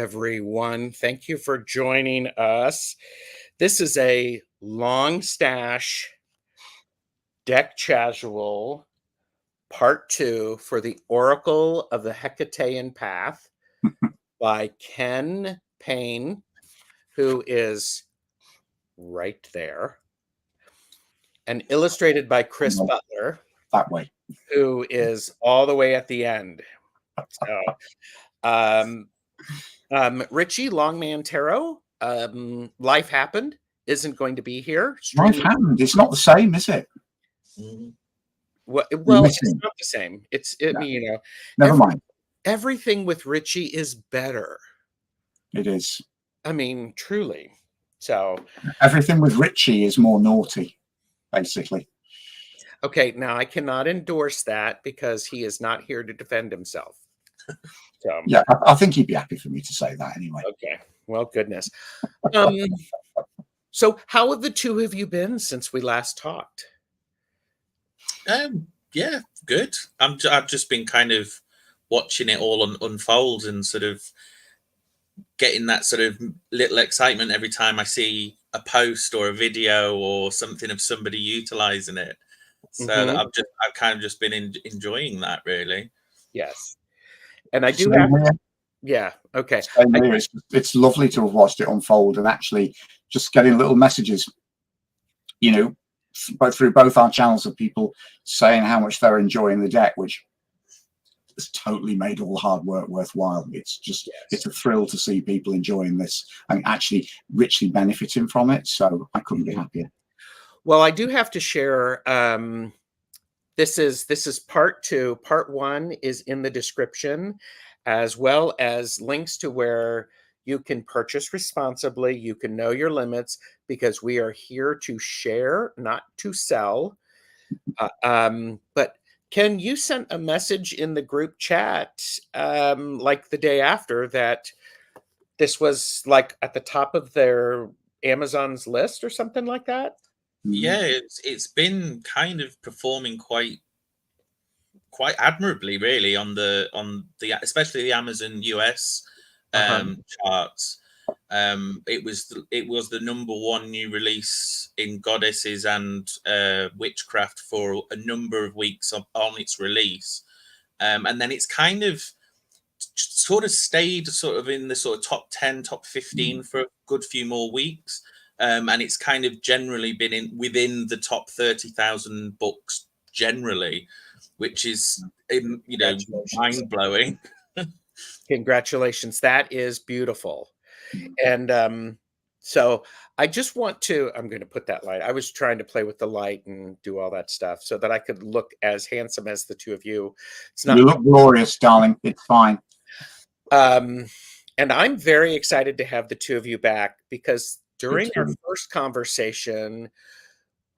everyone. Thank you for joining us. This is a LongStache Deck Casual Part 2 for the Oracle of the Hekatean Path by Kenn Payne, who is right there, and illustrated by Chris Butler, that way, who is all the way at the end. So, Ritchie, Longman Tarot, life happened, isn't going to be here. Life happened. It's not the same, is it? Well, it's not the same. Never mind. Everything with Ritchie is better. It is. I mean, truly. So everything with Ritchie is more naughty, basically. Okay, now I cannot endorse that because he is not here to defend himself. So yeah, I think he'd be happy for me to say that anyway. Okay. Well, goodness. So how have the two of you been since we last talked? Yeah, good. I've just been kind of watching it all unfold and sort of getting that sort of little excitement every time I see a post or a video or something of somebody utilizing it. So I've kind of just been enjoying that, really. Yes. And I do have, yeah, okay. It's lovely to have watched it unfold and actually just getting little messages, you know, through both our channels of people saying how much they're enjoying the deck, which has totally made all the hard work worthwhile. It's just, it's a thrill to see people enjoying this and actually richly benefiting from it. So I couldn't be happier. Well, I do have to share, this is part 2. Part 1 is in the description, as well as links to where you can purchase responsibly. You can know your limits because we are here to share, not to sell. But Ken, you sent a message in the group chat like the day after that this was like at the top of their Amazon's list or something like that. Yeah, it's been kind of performing quite admirably, really, on the especially the Amazon US charts. It was the #1 new release in Goddesses and Witchcraft for a number of weeks on its release, and then it's kind of sort of stayed sort of in the sort of top 10, top 15 for a good few more weeks. And it's kind of generally been within the top 30,000 books generally, which is, mind blowing. Congratulations. That is beautiful. And so I just want to, I'm going to put that light. I was trying to play with the light and do all that stuff so that I could look as handsome as the two of you. It's not. You look glorious, darling. It's fine. And I'm very excited to have the two of you back because during our first conversation,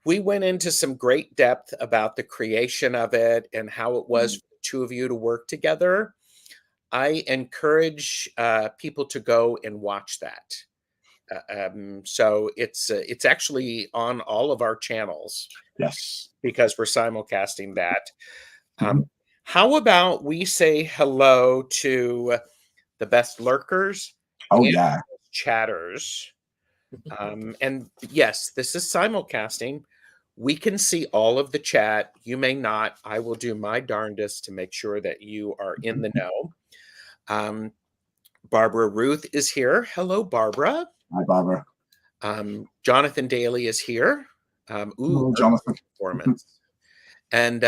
we went into some great depth about the creation of it and how it was for the two of you to work together. I encourage people to go and watch that. So it's actually on all of our channels. Yes, because we're simulcasting that. How about we say hello to the best lurkers? And chatters. And yes, this is simulcasting. We can see all of the chat. You may not. I will do my darndest to make sure that you are in the know. Barbara Ruth is here. Hello, Barbara. Hi, Barbara. Jonathan Daly is here. Hello, Jonathan. Performance. And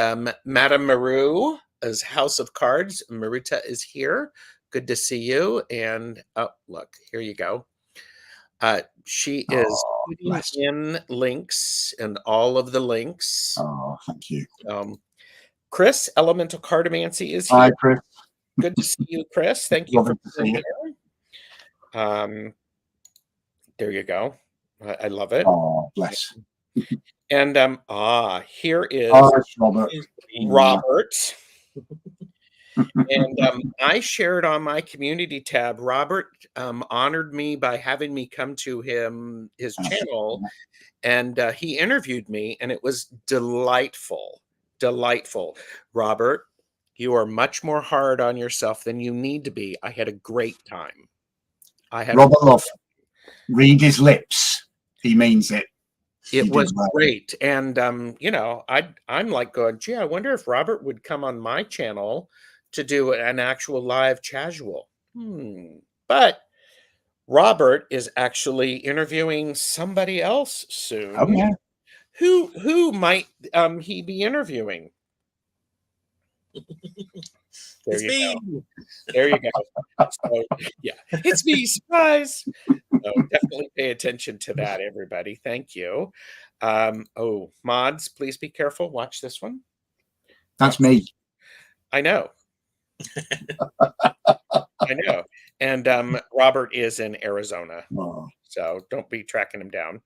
Madame Maru is House of Cards. Marita is here. Good to see you. And oh, look, here you go. She is putting in links and all of the links. Oh, thank you. Chris, Elemental Cardomancy is here. Hi, Chris. Good to see you, Chris. Thank you for being here. There you go. I love it. Oh, bless. And here is Robert. And I shared on my community tab. Robert honored me by having me come to his channel, and he interviewed me, and it was delightful. Robert, you are much more hard on yourself than you need to be. I had a great time. I have. Robert Love, read his lips. He means it. It You was did well. great. And, you know, I'm like going, gee, I wonder if Robert would come on my channel to do an actual live casual. But Robert is actually interviewing somebody else soon. Oh, yeah. Who might he be interviewing? There It's you me. go. There you go. So, yeah, it's me. Surprise. So definitely pay attention to that, everybody. Thank you. Oh, mods, please be careful. Watch this one. That's me. I know. I know. And Robert is in Arizona. Oh. So don't be tracking him down.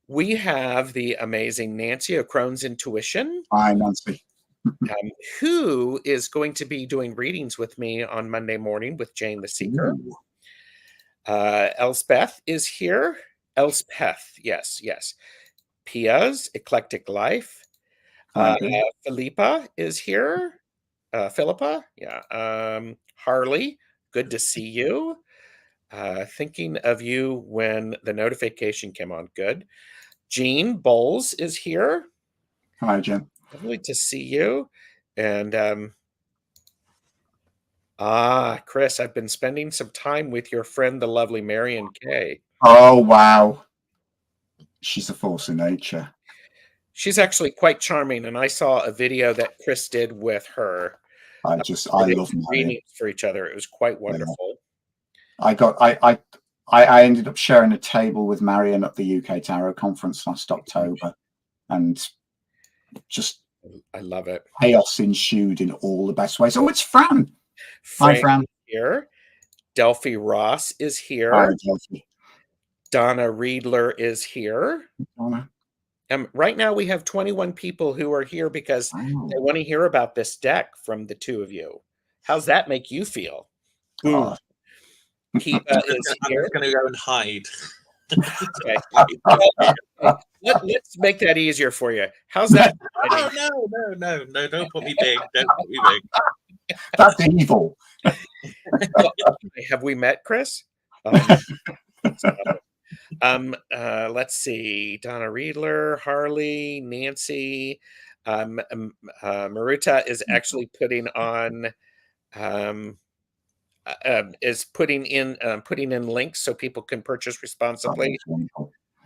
We have the amazing Nancy of Crohn's Intuition. Hi, Nancy. Who is going to be doing readings with me on Monday morning with Jane the Seeker. Ooh. Elspeth is here. Elspeth, yes. Pia's Eclectic Life. Philippa is here. Philippa, yeah. Harley, good to see you. Thinking of you when the notification came on. Good. Jean Bowles is here. Hi, Jen. Lovely to see you. And Chris, I've been spending some time with your friend, the lovely Marion Kay. Oh, wow. She's a force of nature. She's actually quite charming, and I saw a video that Chris did with her. I love Marion for each other. It was quite wonderful. Yeah. I ended up sharing a table with Marion at the UK Tarot Conference last October, and just I love it. Chaos ensued in all the best ways. Oh, it's Fran. Hi, Fran. Here. Delphi Ross is here. Hi, Delphi. Donna Riedler is here. Donna. Right now we have 21 people who are here because they want to hear about this deck from the two of you. How's that make you feel? Oh. Kiva is here. I'm going to go and hide. Okay. Let's make that easier for you. How's that? Oh, no. Don't put me big. Don't put me big. That's evil. Have we met, Chris? Let's see. Donna Riedler, Harley, Nancy. Maruta is actually putting on putting in links so people can purchase responsibly.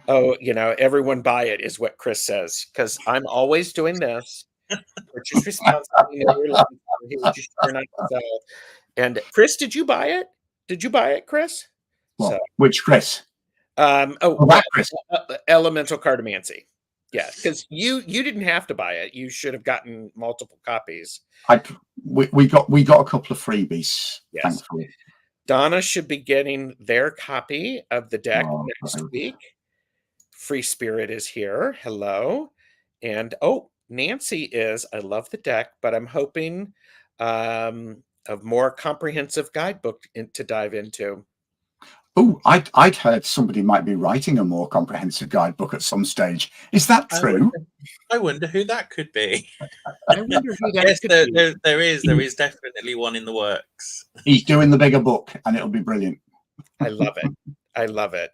Oh, you know, everyone buy it is what Chris says, because I'm always doing this. Purchase responsibly. And Chris, did you buy it? Did you buy it, Chris? Well, which Chris? Chris. Elemental Cartomancy. Yeah, because you didn't have to buy it. You should have gotten multiple copies. We got a couple of freebies. Yes. Thankfully. Donna should be getting their copy of the deck next week. Free Spirit is here. Hello. And Nancy is. I love the deck, but I'm hoping of more comprehensive guidebook to dive into. Oh, I'd heard somebody might be writing a more comprehensive guidebook at some stage. Is that true? I wonder who that could be. I wonder who that could be. There is definitely one in the works. He's doing the bigger book, and it'll be brilliant. I love it. I love it.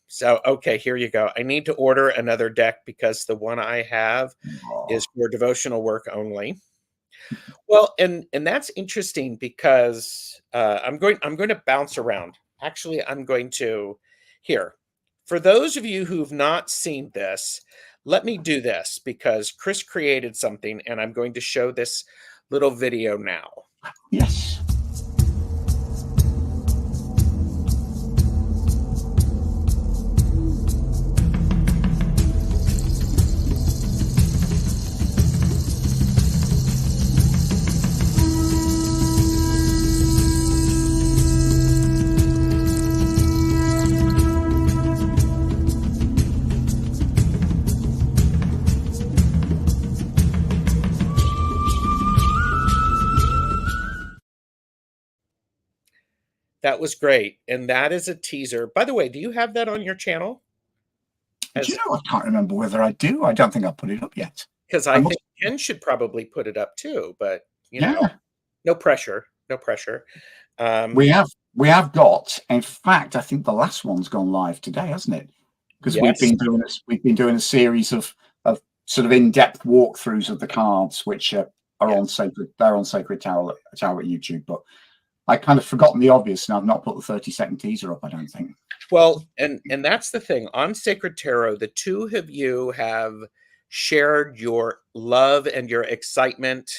So, okay, here you go. I need to order another deck because the one I have is for devotional work only. Well, and that's interesting because I'm going to bounce around. Actually, I'm going to here. For those of you who've not seen this, let me do this because Chris created something and I'm going to show this little video now. Yes. That was great. And that is a teaser. By the way, do you have that on your channel? Do you know, I can't remember whether I do. I don't think I've put it up yet. Because I think Ken should probably put it up too. But, you know, no pressure. No pressure. We have. We have got, in fact, I think the last one's gone live today, hasn't it? Because Yes. we've been doing a series of sort of in-depth walkthroughs of the cards, which are on Sacred Tarot at YouTube. But I kind of forgotten the obvious, and I've not put the 30-second teaser up, I don't think. Well, and that's the thing. On Sacred Tarot, the two of you have shared your love and your excitement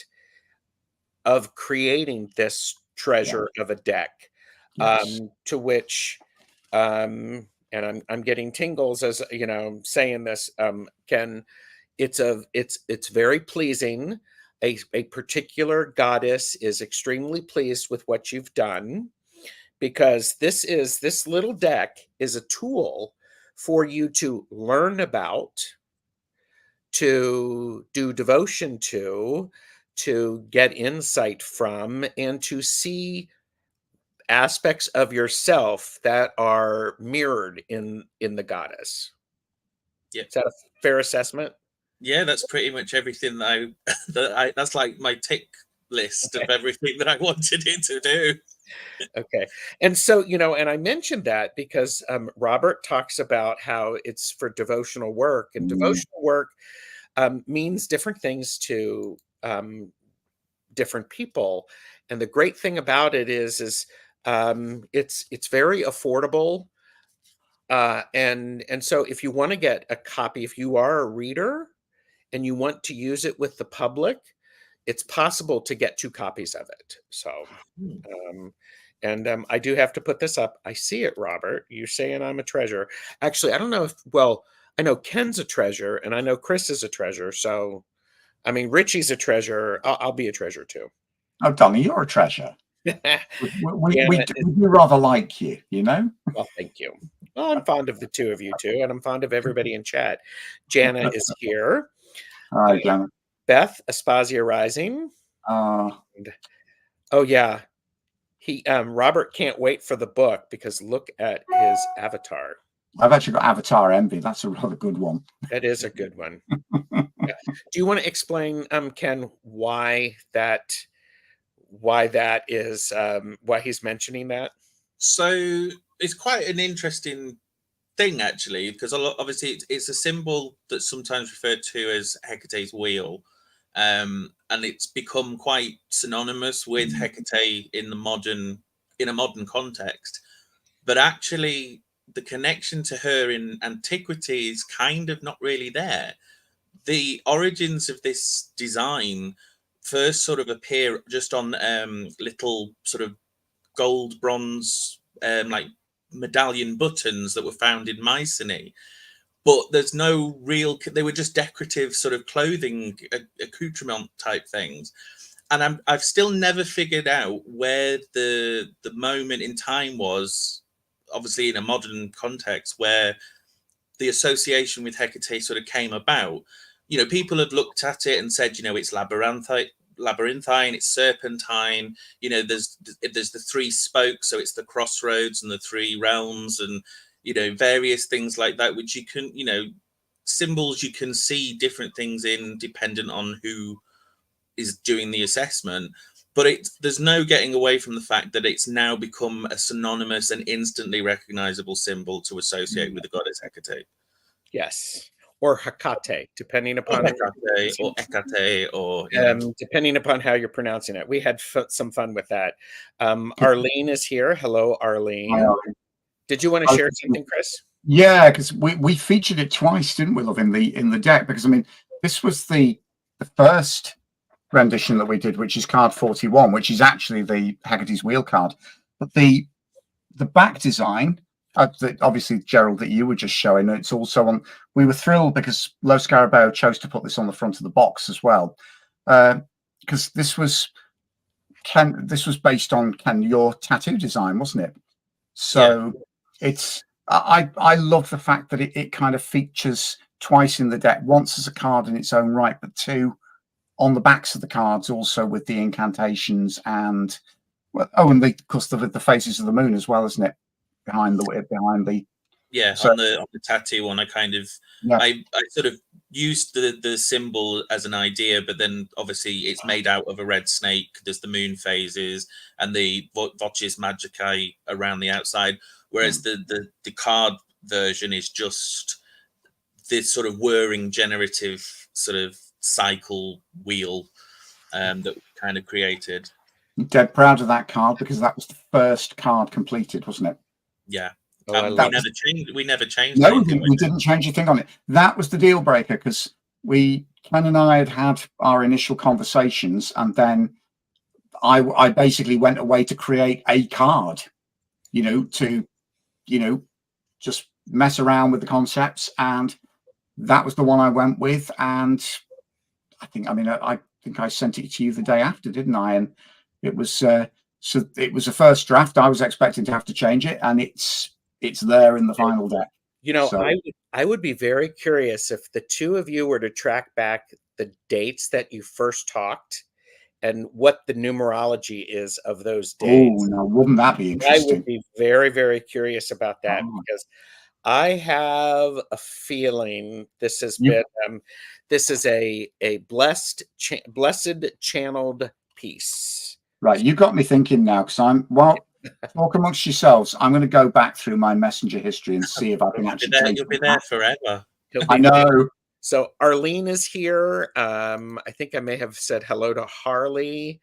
of creating this treasure of a deck. Yes. To which and I'm getting tingles as you know saying this, Ken. It's very pleasing. A particular goddess is extremely pleased with what you've done, because this little deck is a tool for you to learn about, to do devotion to get insight from, and to see aspects of yourself that are mirrored in the goddess. Yeah. Is that a fair assessment? Yeah, that's pretty much everything that that's like my tick list of everything that I wanted it to do. Okay. And so, you know, and I mentioned that because Robert talks about how it's for devotional work, and devotional work means different things to different people. And the great thing about it is it's very affordable. And so if you want to get a copy, if you are a reader and you want to use it with the public, it's possible to get 2 copies of it. So, I do have to put this up. I see it, Robert. You're saying I'm a treasure. Actually, I don't know if, well, I know Ken's a treasure and I know Chris is a treasure. So, I mean, Ritchie's a treasure. I'll be a treasure too. Oh, Donny, you're a treasure. We do rather like you, you know? Well, thank you. Well, I'm fond of the two of you too, and I'm fond of everybody in chat. Jana is here. Hi, Jana. Beth, Aspasia Rising. And, oh yeah, Robert can't wait for the book because look at his avatar. I've actually got Avatar Envy. That's a rather good one. That is a good one. Yeah. Do you want to explain, Ken, why that is why he's mentioning that? So it's quite an interesting thing, actually, because obviously it's a symbol that's sometimes referred to as Hecate's wheel, and it's become quite synonymous with Hecate in a modern context. But actually, the connection to her in antiquity is kind of not really there. The origins of this design first sort of appear just on little sort of gold bronze like medallion buttons that were found in Mycenae, but there's no real, they were just decorative sort of clothing accoutrement type things. And I've still never figured out where the moment in time was, obviously in a modern context, where the association with Hecate sort of came about. You know, people had looked at it and said, you know, it's labyrinthine, it's serpentine, you know, there's the 3 spokes, so it's the crossroads and the 3 realms, and you know, various things like that, which you can, you know, symbols you can see different things in dependent on who is doing the assessment. But there's no getting away from the fact that it's now become a synonymous and instantly recognizable symbol to associate with the goddess Hecate. Yes. Or Hecate, depending upon Hecate, or depending upon how you're pronouncing it. We had some fun with that. Arlene is here. Hello, Arlene. Hi, Arlene. Did you want to share something, Chris? Yeah, because we featured it twice, didn't we, love, in the deck? Because I mean, this was the first rendition that we did, which is card 41, which is actually the Hecate's wheel card. But the back design, obviously, Gerald, that you were just showing, it's also on. We were thrilled because Lo Scarabeo chose to put this on the front of the box as well, because this was based on Kenn, your tattoo design, wasn't it? So it's I love the fact that it kind of features twice in the deck, once as a card in its own right, but 2 on the backs of the cards also with the incantations and and of course the faces of the moon as well, isn't it? Behind the on the tattoo one, I kind of I sort of used the symbol as an idea, but then obviously it's made out of a red snake. There's the moon phases and the Vocis Magicae around the outside, whereas the card version is just this sort of whirring generative sort of cycle wheel that we kind of created. I'm dead proud of that card because that was the first card completed, wasn't it? Yeah. Oh, We never changed. No, we didn't change a thing on it. That was the deal breaker because Ken and I had our initial conversations, and then I basically went away to create a card, to just mess around with the concepts, and that was the one I went with. And I think I sent it to you the day after, didn't I? And it was so it was a first draft. I was expecting to have to change it, and it's there in the final deck. I would be very curious if the two of you were to track back the dates that you first talked and what the numerology is of those dates. Oh, now wouldn't that be interesting? I would be very, very curious about that because I have a feeling this has been this is a blessed channeled piece. Right, you got me thinking now because talk amongst yourselves. I'm going to go back through my messenger history and see if I can actually. You'll be there forever. I know. So Arlene is here. I think I may have said hello to Harley,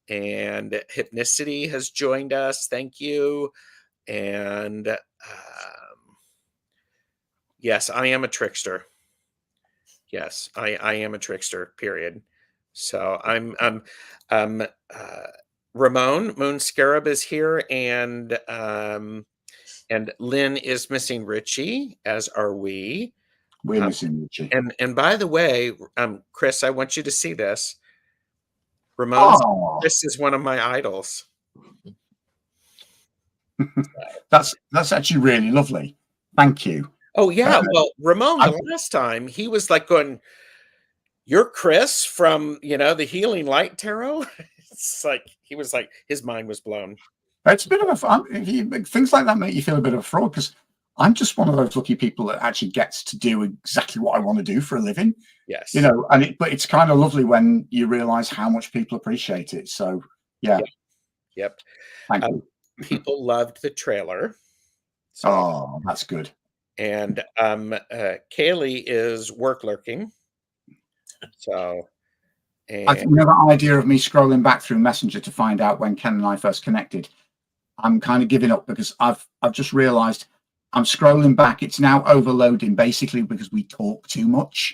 and Hypnicity has joined us. Thank you. And yes, I am a trickster. Yes, I am a trickster. Period. So I'm Ramon Moon Scarab is here, and Lynn is missing Ritchie, as are we. We're missing Ritchie. And by the way, Chris, I want you to see this. Ramon, this is one of my idols. That's actually really lovely. Thank you. Oh yeah, well, Ramon, the last time he was like going, "You're Chris from the Healing Light Tarot." It's like he was like his mind was blown. It's a bit of things like that make you feel a bit of a fraud because I'm just one of those lucky people that actually gets to do exactly what I want to do for a living. Yes, but it's kind of lovely when you realize how much people appreciate it. So yeah, yep. Thank you. People loved the trailer. So, that's good. And Kaylee is work lurking. So. I think the idea of me scrolling back through Messenger to find out when Ken and I first connected, I'm kind of giving up because I've just realized I'm scrolling back. It's now overloading basically because we talk too much.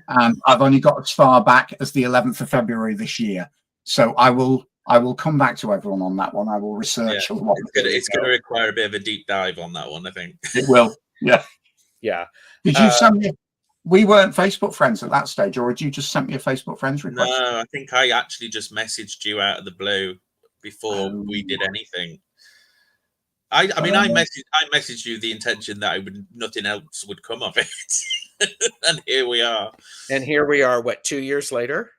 And I've only got as far back as the 11th of February this year. So I will come back to everyone on that one. I will research. It's going to require a bit of a deep dive on that one, I think. It will. Yeah. Yeah. Did you send me? We weren't Facebook friends at that stage, or had you just sent me a Facebook friends request? No, I think I actually just messaged you out of the blue before we did anything. I messaged you the intention that nothing else would come of it, and here we are. And here we are. What, 2 years later?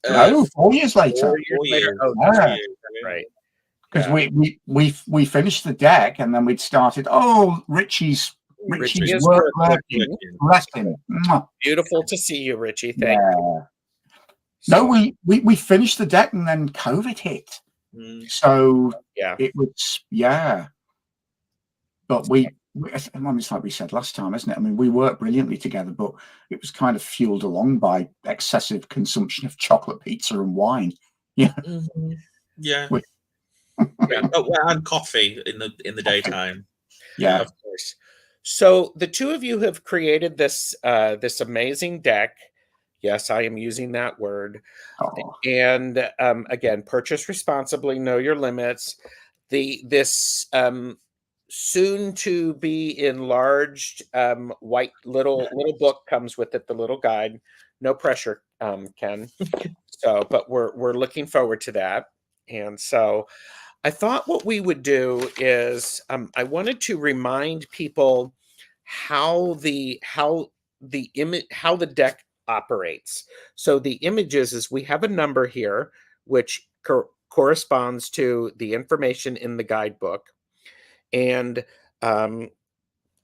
No, 4 years later. 4 years later. Oh, yeah. Right. Because we finished the deck and then we'd started. Oh, Ritchie's work. Bless him. Beautiful to see you, Ritchie. Thank you. No, we finished the deck and then COVID hit. So it was But it's like we said last time, isn't it? I mean, we worked brilliantly together, but it was kind of fueled along by excessive consumption of chocolate, pizza, and wine. Yeah. Mm-hmm. Yeah. And coffee in the daytime. Yeah, of course. So the two of you have created this this amazing deck. Yes, I am using that word. And again, purchase responsibly, know your limits. This soon to be enlarged white little book comes with it, the little guide. No pressure, Ken. So, but we're looking forward to that. And so I thought what we would do is I wanted to remind people how the deck operates. So the images is we have a number here which corresponds to the information in the guidebook, and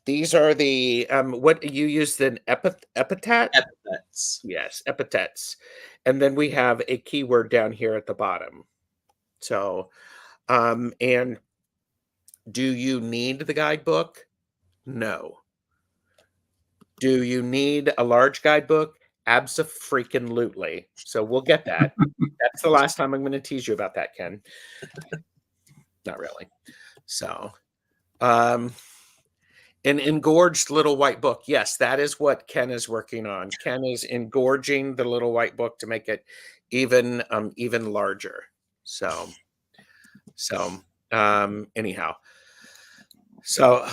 these are the what you used an epithet. epithets. Yes, epithets. And then we have a keyword down here at the bottom. So, and do you need the guidebook? No. Do you need a large guidebook? Abso-freaking-lutely. So we'll get that. That's the last time I'm going to tease you about that, Ken. Not really. So, an engorged little white book. Yes, that is what Ken is working on. Ken is engorging the little white book to make it even larger. So anyhow. So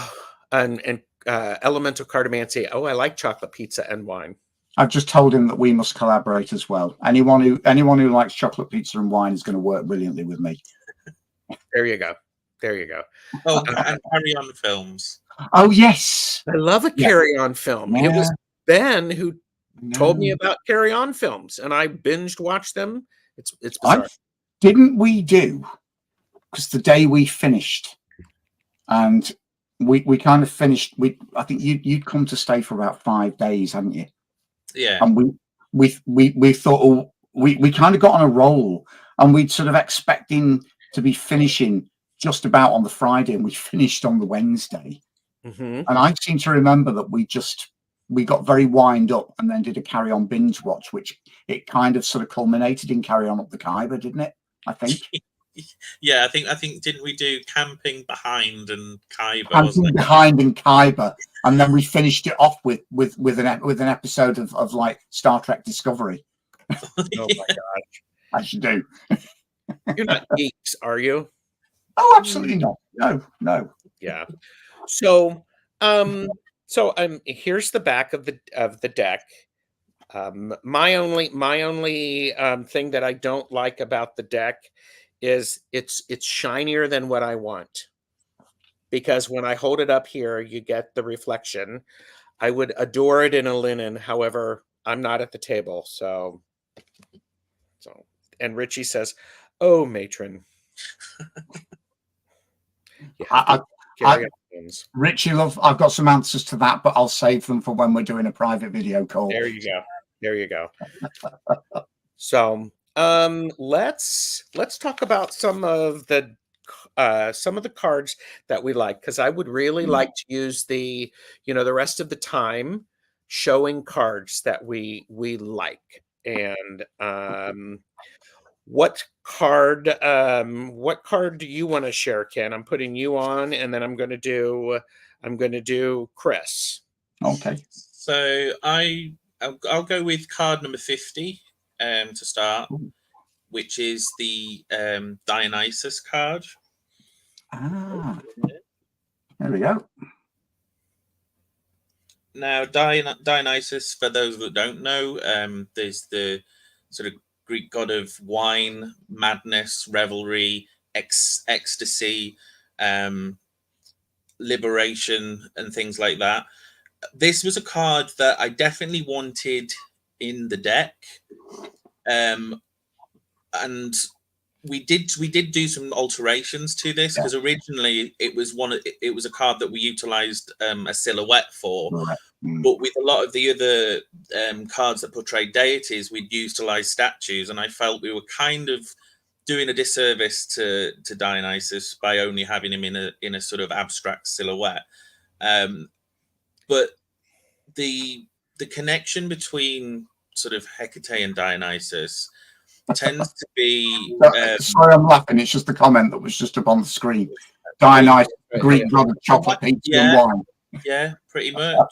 and elemental cartomancy. Oh, I like chocolate pizza and wine. I've just told him that we must collaborate as well. Anyone who likes chocolate pizza and wine is going to work brilliantly with me. There you go. There you go. Oh, and Carry On films. Oh yes, I love a Carry On film. Yeah. It was Ben who told me about Carry On films, and I binged watched them. It's bizarre. Didn't we do? Because the day we finished, and we kind of finished. I think you'd come to stay for about 5 days, hadn't you? Yeah. And we thought, oh, we kind of got on a roll, and we'd sort of expecting to be finishing just about on the Friday, and we finished on the Wednesday. Mm-hmm. And I seem to remember that we got very wind up and then did a Carry On binge watch, which it kind of sort of culminated in Carry On Up the Khyber, didn't it? I think. Yeah, I think didn't we do Camping Behind and Khyber? Camping Behind and Khyber, and then we finished it off with an episode of like Star Trek Discovery. Oh my gosh! As you do. You're not geeks, are you? Oh, absolutely not. No. Yeah. So, here's the back of the deck. My only thing that I don't like about the deck is it's shinier than what I want, because when I hold it up here, you get the reflection. I would adore it in a linen. However, I'm not at the table, so. And Ritchie says, "Oh, matron." Ritchie, love, I've got some answers to that, but I'll save them for when we're doing a private video call. There you go. So let's talk about some of the cards that we like, because I would really like to use the rest of the time showing cards that we like. And what card do you want to share, Ken? I'm putting you on, and then I'm going to do Chris. Okay. So I'll go with card number 50 to start, which is the Dionysus card. There we go. Now, Dionysus, for those that don't know, there's the sort of Greek god of wine, madness, revelry, ecstasy, liberation, and things like that. This was a card that I definitely wanted in the deck, and we did do some alterations to this, because originally it was a card that we utilized a silhouette for. Right. But with a lot of the other cards that portray deities, we'd utilize statues, and I felt we were kind of doing a disservice to Dionysus by only having him in a sort of abstract silhouette. But the connection between sort of Hecate and Dionysus tends to be. Sorry, I'm laughing. It's just the comment that was just up on the screen. Dionysus, Greek god of chocolate, pizza, and wine. Yeah, pretty much.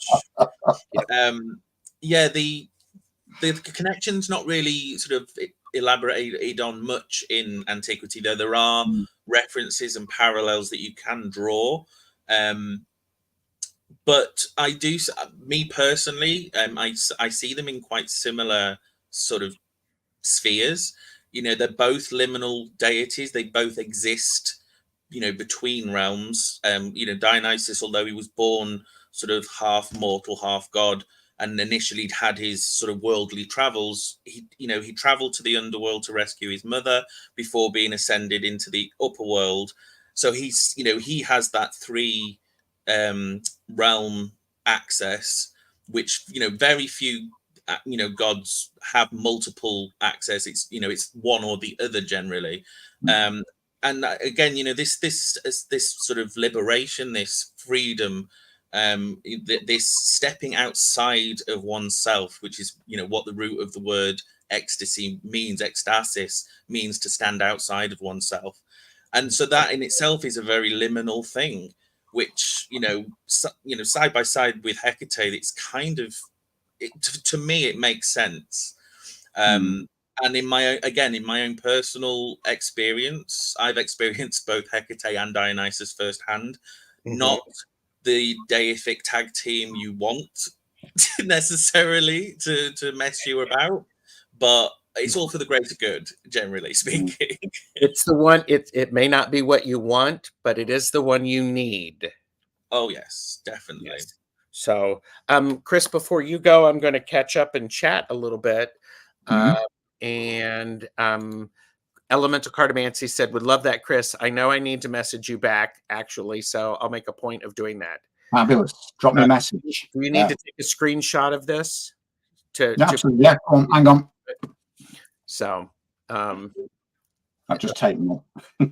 The connection's not really sort of elaborated on much in antiquity, though there are references and parallels that you can draw. But I do, me personally, I see them in quite similar sort of spheres. They're both liminal deities. They both exist between realms. Dionysus, although he was born sort of half mortal, half god, and initially had his sort of worldly travels, he traveled to the underworld to rescue his mother before being ascended into the upper world. So he's, he has that 3 realm access, which, very few gods have multiple access. It's it's one or the other generally. And again, this sort of liberation, this freedom, this stepping outside of oneself, which is what the root of the word ecstasy means. Ecstasis means to stand outside of oneself, and so that in itself is a very liminal thing, which side by side with Hecate, it's kind of to me it makes sense. And in my own personal experience, I've experienced both Hecate and Dionysus firsthand. Not the deific tag team you want necessarily to mess you about, but it's all for the greater good, generally speaking. It's the one. It may not be what you want, but it is the one you need. Oh yes, definitely. Yes. So, Chris, before you go, I'm going to catch up and chat a little bit. And Elemental Cartomancy said, would love that, Chris. I know I need to message you back, actually, so I'll make a point of doing that. Fabulous. Drop me a message. Do you need to take a screenshot of this? Absolutely. Yeah, hang on. So, I've just taken one.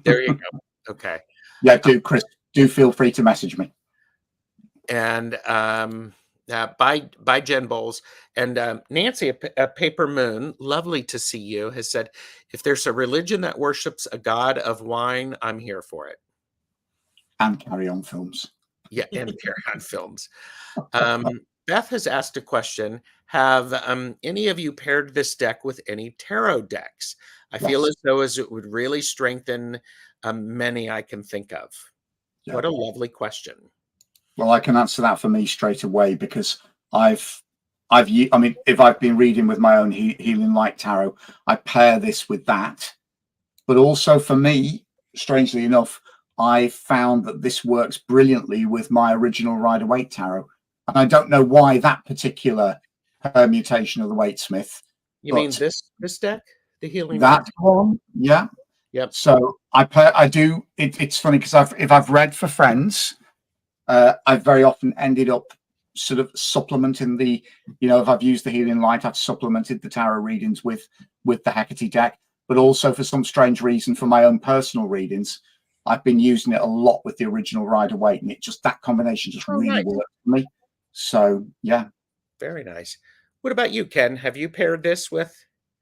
There you go. Okay. Yeah, Chris, do feel free to message me. And by Jen Bowles and Nancy, a Paper Moon, lovely to see you, has said, if there's a religion that worships a god of wine, I'm here for it. And Carry On Films. Yeah, and Carry On Films. Beth has asked a question. Have any of you paired this deck with any tarot decks? I feel as though it would really strengthen many I can think of. Yeah. What a lovely question. Well, I can answer that for me straight away, because if I've been reading with my own Healing Light Tarot, I pair this with that. But also for me, strangely enough, I found that this works brilliantly with my original Rider-Waite Tarot. And I don't know why that particular permutation of the Waite-Smith. You mean this deck? The Healing That Light? one? Yeah. Yep. So I do. It's funny because if I've read for friends, I've very often ended up sort of supplementing the, if I've used the Healing Light, I've supplemented the tarot readings with the Hecate deck. But also for some strange reason, for my own personal readings, I've been using it a lot with the original Rider-Waite, and that combination just really worked for me. So yeah. Very nice. What about you, Ken? Have you paired this with?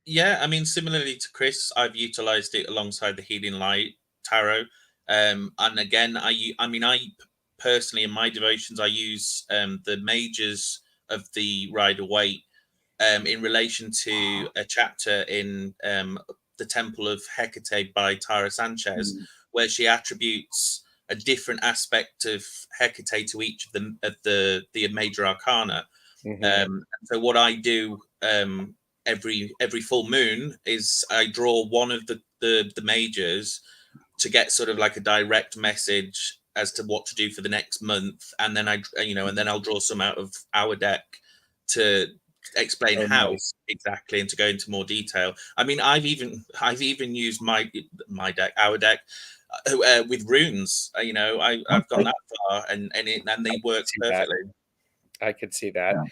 Yeah, I mean, similarly to Chris, I've utilized it alongside the Healing Light Tarot. And again, I personally, in my devotions, I use the mages of the Rider-Waite in relation to a chapter in the Temple of Hecate by Tara Sanchez, where she attributes a different aspect of Hecate to each of the major arcana. So what I do every full moon is I draw one of the majors to get sort of like a direct message as to what to do for the next month, and then I'll draw some out of our deck to explain how exactly and to go into more detail. I mean, I've even used our deck with runes. I've gone that far, and they work perfectly. I could see that. Yeah.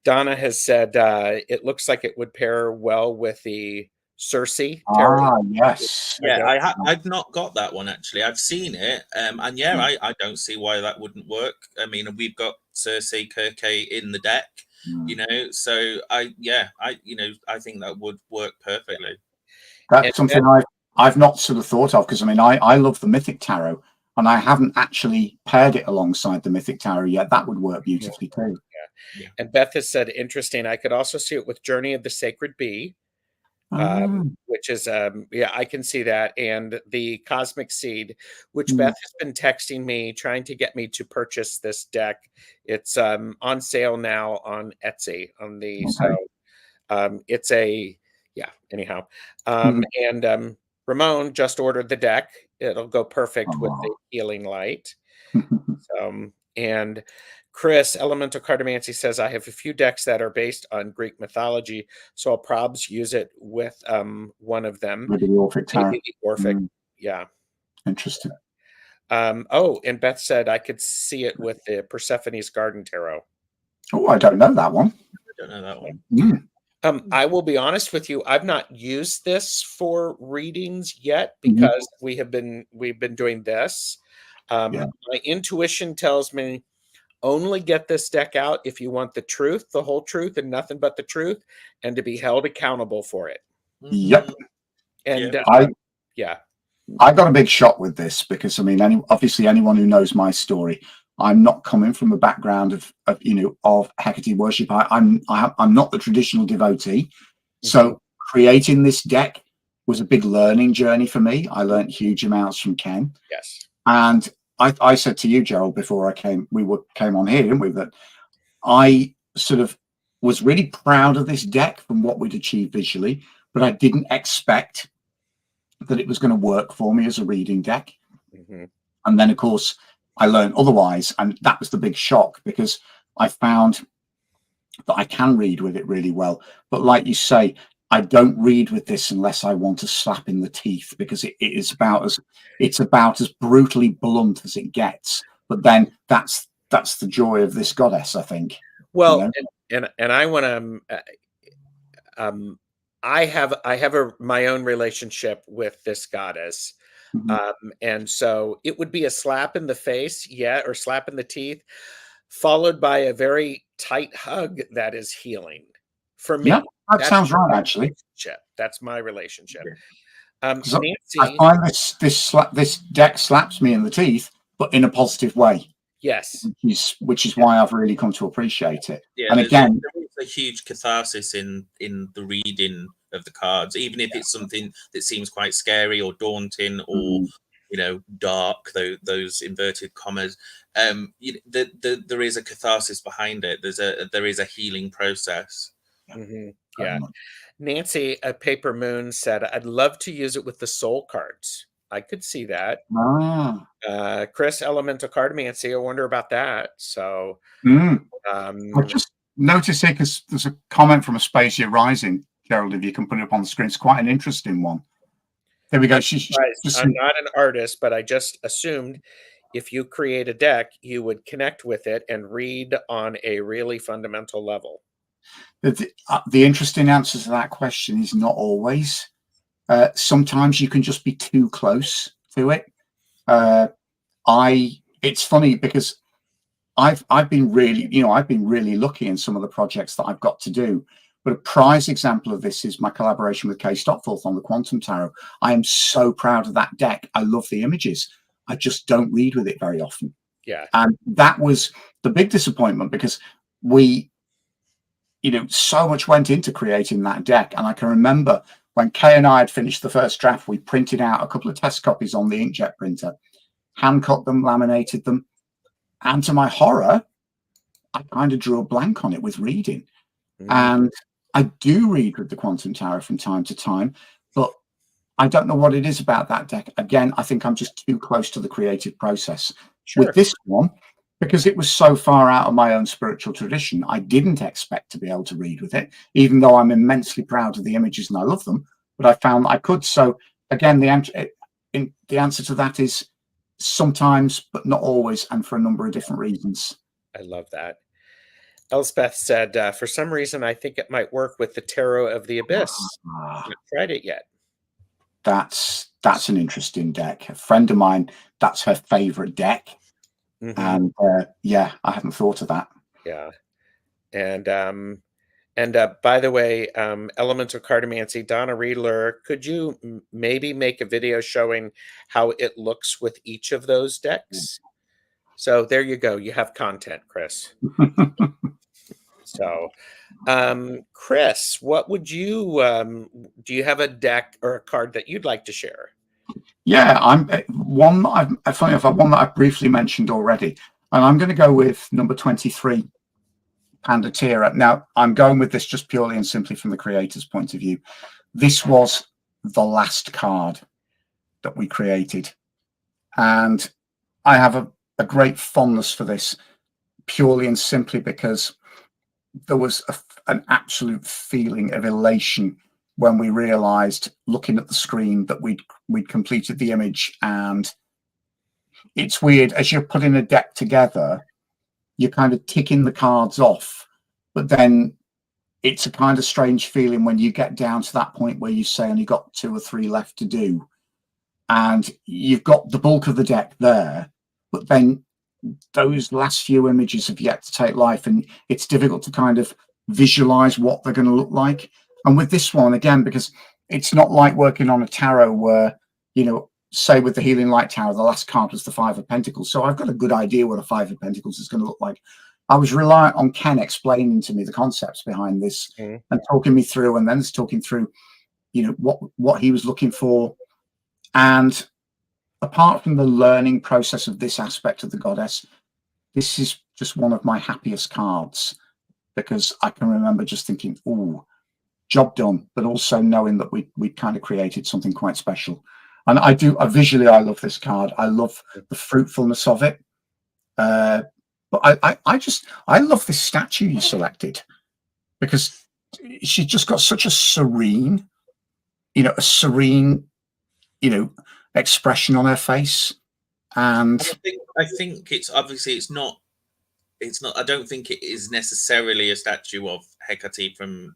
Donna has said it looks like it would pair well with the Circe tarot. Yes. Yeah, I've not got that one actually. I've seen it, and I don't see why that wouldn't work. I mean, we've got Circe Kirke in the deck, so I think that would work perfectly. That's something I've not sort of thought of, because I love the Mythic Tarot, and I haven't actually paired it alongside the Mythic Tarot yet. That would work beautifully too. Yeah. And Beth has said, interesting. I could also see it with Journey of the Sacred Bee, which is, I can see that. And the Cosmic Seed, which Beth has been texting me, trying to get me to purchase this deck. It's on sale now on Etsy. It's anyhow. And Ramon just ordered the deck. It'll go perfect with the Healing Light. And Chris, Elemental Cartomancy, says, I have a few decks that are based on Greek mythology, so I'll probs use it with one of them. Maybe the Orphic Tarot. Yeah. Interesting. And Beth said I could see it with the Persephone's Garden Tarot. Oh, I don't know that one. don't know that one. I will be honest with you. I've not used this for readings yet because we've been doing this. My intuition tells me only get this deck out if you want the truth, the whole truth, and nothing but the truth, and to be held accountable for it. Yep. And I got a big shock with this because, I mean, obviously anyone who knows my story, I'm not coming from a background of Hecate worship. I'm not the traditional devotee. So creating this deck was a big learning journey for me. I learned huge amounts from Kenn. Yes. And I said to you, Gerald, before came on here, didn't we, that I sort of was really proud of this deck from what we'd achieved visually, but I didn't expect that it was going to work for me as a reading deck. And then, of course, I learned otherwise. And that was the big shock because I found that I can read with it really well. But like you say, I don't read with this unless I want to slap in the teeth, because it's about as brutally blunt as it gets. But then that's the joy of this goddess, I think. Well, and I want to. I have my own relationship with this goddess, and so it would be a slap in the face, or slap in the teeth, followed by a very tight hug that is healing for me. Yeah, that sounds right, actually. That's my relationship. Nancy, I find this deck slaps me in the teeth, but in a positive way. Yes, which is why I've really come to appreciate it. Yeah, and again, there is a huge catharsis in the reading of the cards, even if it's something that seems quite scary or daunting or dark. Those inverted commas. There is a catharsis behind it. There is a healing process. Yeah. Nancy at Paper Moon said, "I'd love to use it with the soul cards." I could see that. Chris, Elemental Cardomancy, I wonder about that. So I just noticed here, because there's a comment from Aspasia Rising, Gerald, if you can put it up on the screen. It's quite an interesting one. There we go. I'm not an artist, but I just assumed if you create a deck, you would connect with it and read on a really fundamental level. The interesting answer to that question is not always. Sometimes you can just be too close to it. It's funny because I've been really lucky in some of the projects that I've got to do. But a prize example of this is my collaboration with Kay Stopforth on the Quantum Tarot. I am so proud of that deck. I love the images. I just don't read with it very often. Yeah. And that was the big disappointment, because so much went into creating that deck. And I can remember when Kay and I had finished the first draft, we printed out a couple of test copies on the inkjet printer, hand cut them, laminated them. And to my horror, I kind of drew a blank on it with reading. And I do read with the Quantum Tarot from time to time, but I don't know what it is about that deck. Again, I think I'm just too close to the creative process. Sure. With this one, because it was so far out of my own spiritual tradition, I didn't expect to be able to read with it, even though I'm immensely proud of the images and I love them. But I found I could. So again, the answer to that is sometimes, but not always, and for a number of different reasons. I love that. Elspeth said, for some reason, I think it might work with the Tarot of the Abyss. I haven't tried it yet. That's an interesting deck. A friend of mine, that's her favorite deck. And I haven't thought of that. Yeah. And by the way, Elemental Cardomancy, Donna Riedler, could you maybe make a video showing how it looks with each of those decks? So there you go. You have content, Chris. So, Chris, what would you do? You have a deck or a card that you'd like to share? Yeah, one that I've briefly mentioned already, and I'm going to go with number 23, Pandatira. Now, I'm going with this just purely and simply from the creator's point of view. This was the last card that we created, and I have a great fondness for this purely and simply because there was an absolute feeling of elation when we realized, looking at the screen, that we'd completed the image. And it's weird, as you're putting a deck together, you're kind of ticking the cards off, but then it's a kind of strange feeling when you get down to that point where you say only got 2 or 3 left to do, and you've got the bulk of the deck there, but then those last few images have yet to take life, and it's difficult to kind of visualize what they're going to look like. And with this one, again, because it's not like working on a tarot where, you know, say with the Healing Light Tower, the last card was the 5 of Pentacles. So I've got a good idea what a 5 of Pentacles is going to look like. I was reliant on Kenn explaining to me the concepts behind this and talking me through, and then talking through, you know, what he was looking for. And apart from the learning process of this aspect of the goddess, this is just one of my happiest cards, because I can remember just thinking, oh, job done, but also knowing that we kind of created something quite special. And I visually, I love this card. I love the fruitfulness of it. But I love this statue you selected, because she's just got such a serene, you know, expression on her face. And I think it's obviously it's not. I don't think it is necessarily a statue of Hecate from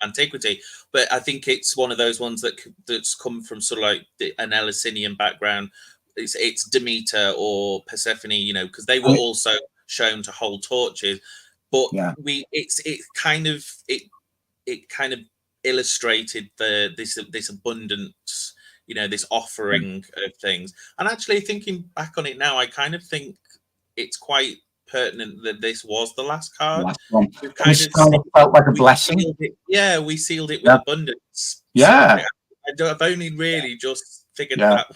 antiquity, but I think it's one of those ones that's come from sort of like an Eleusinian background. It's Demeter or Persephone, you know, because they were also shown to hold torches. But it kind of illustrated this abundance, you know, this offering of things. And actually, thinking back on it now, I kind of think it's quite pertinent that this was the last card. This kind of felt like a blessing. We sealed it with abundance. Yeah, so I've only really just figured that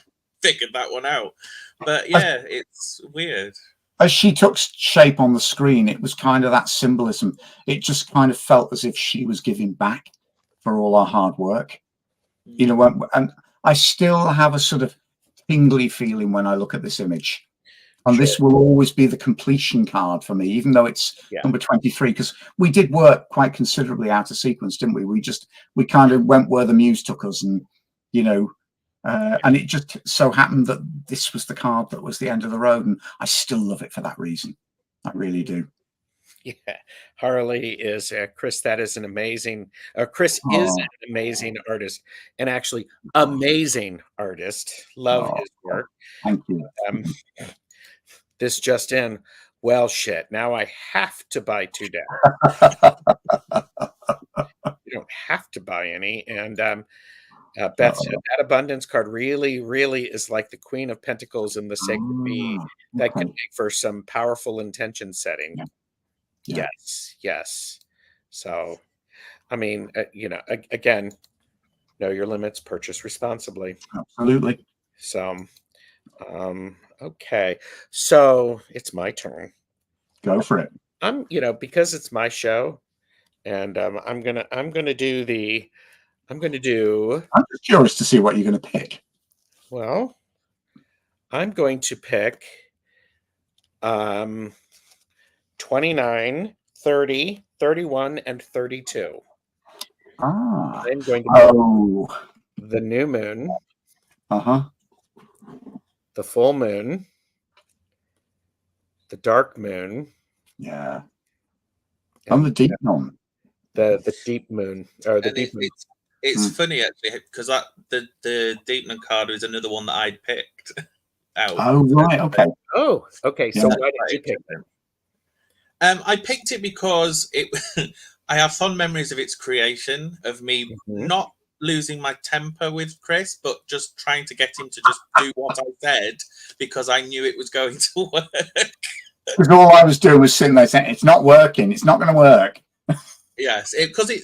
one out. But yeah, it's weird. As she took shape on the screen, it was kind of that symbolism. It just kind of felt as if she was giving back for all our hard work, you know. And I still have a sort of tingly feeling when I look at this image. And this will always be the completion card for me, even though it's number 23, because we did work quite considerably out of sequence, didn't we? We kind of went where the muse took us, and, you know, and it just so happened that this was the card that was the end of the road. And I still love it for that reason. I really do. Yeah, Harley is Chris. That is an amazing. Chris is an amazing artist, and actually amazing artist. Love his work. Thank you. This just in. Well, shit. Now I have to buy 2 decks. You don't have to buy any. And Beth said that abundance card really, really is like the Queen of Pentacles in the Sacred Bee. That can make for some powerful intention setting. Yes. So, I mean, you know, again, know your limits, purchase responsibly. Absolutely. So, okay. So it's my turn. Go for it. You know, because it's my show, and I'm gonna do. I'm just curious to see what you're gonna pick. Well, I'm going to pick 29, 30, 31, and 32. I'm going to pick the new moon. The full moon, the dark moon, and the deep moon. The deep moon, or the deep moon. It's funny actually, because the deep moon card is another one that I'd picked out. Oh right, okay. Oh, okay. So why did you pick them? I picked it because I have fond memories of its creation, of me not losing my temper with Chris, but just trying to get him to just do what I said, because I knew it was going to work. Because all I was doing was sitting there saying, "It's not working. It's not going to work." Yes, because it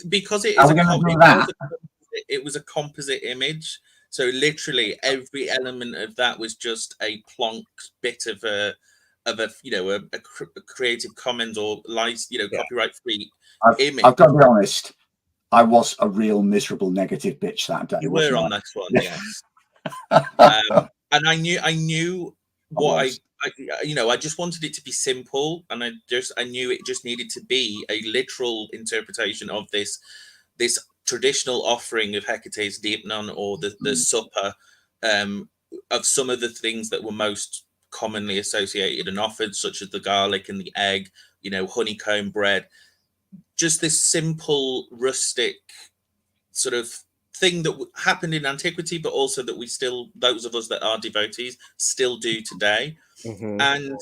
was a composite image. So literally every element of that was just a plonk bit of a Creative Commons or copyright free image. I've got to be honest. I was a real miserable negative bitch that day. You were on this one, yes. And I knew what I just wanted it to be simple, and I knew it just needed to be a literal interpretation of this traditional offering of Hecate's Deepnon, or the supper of some of the things that were most commonly associated and offered, such as the garlic and the egg, honeycomb bread. just this simple, rustic sort of thing that happened in antiquity, but also that we still, those of us that are devotees, still do today. And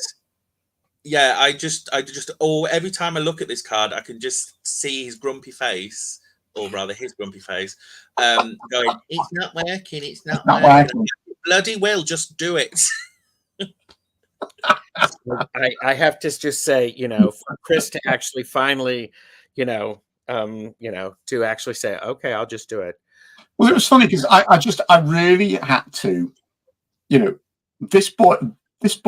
yeah, I just every time I look at this card, I can just see his grumpy face, or rather his grumpy face, going, it's not working, it's not working. Bloody well, just do it. I have to just say, for Chris to actually finally, to actually say, okay, I'll just do it. Well, it was funny because I really had to, this boy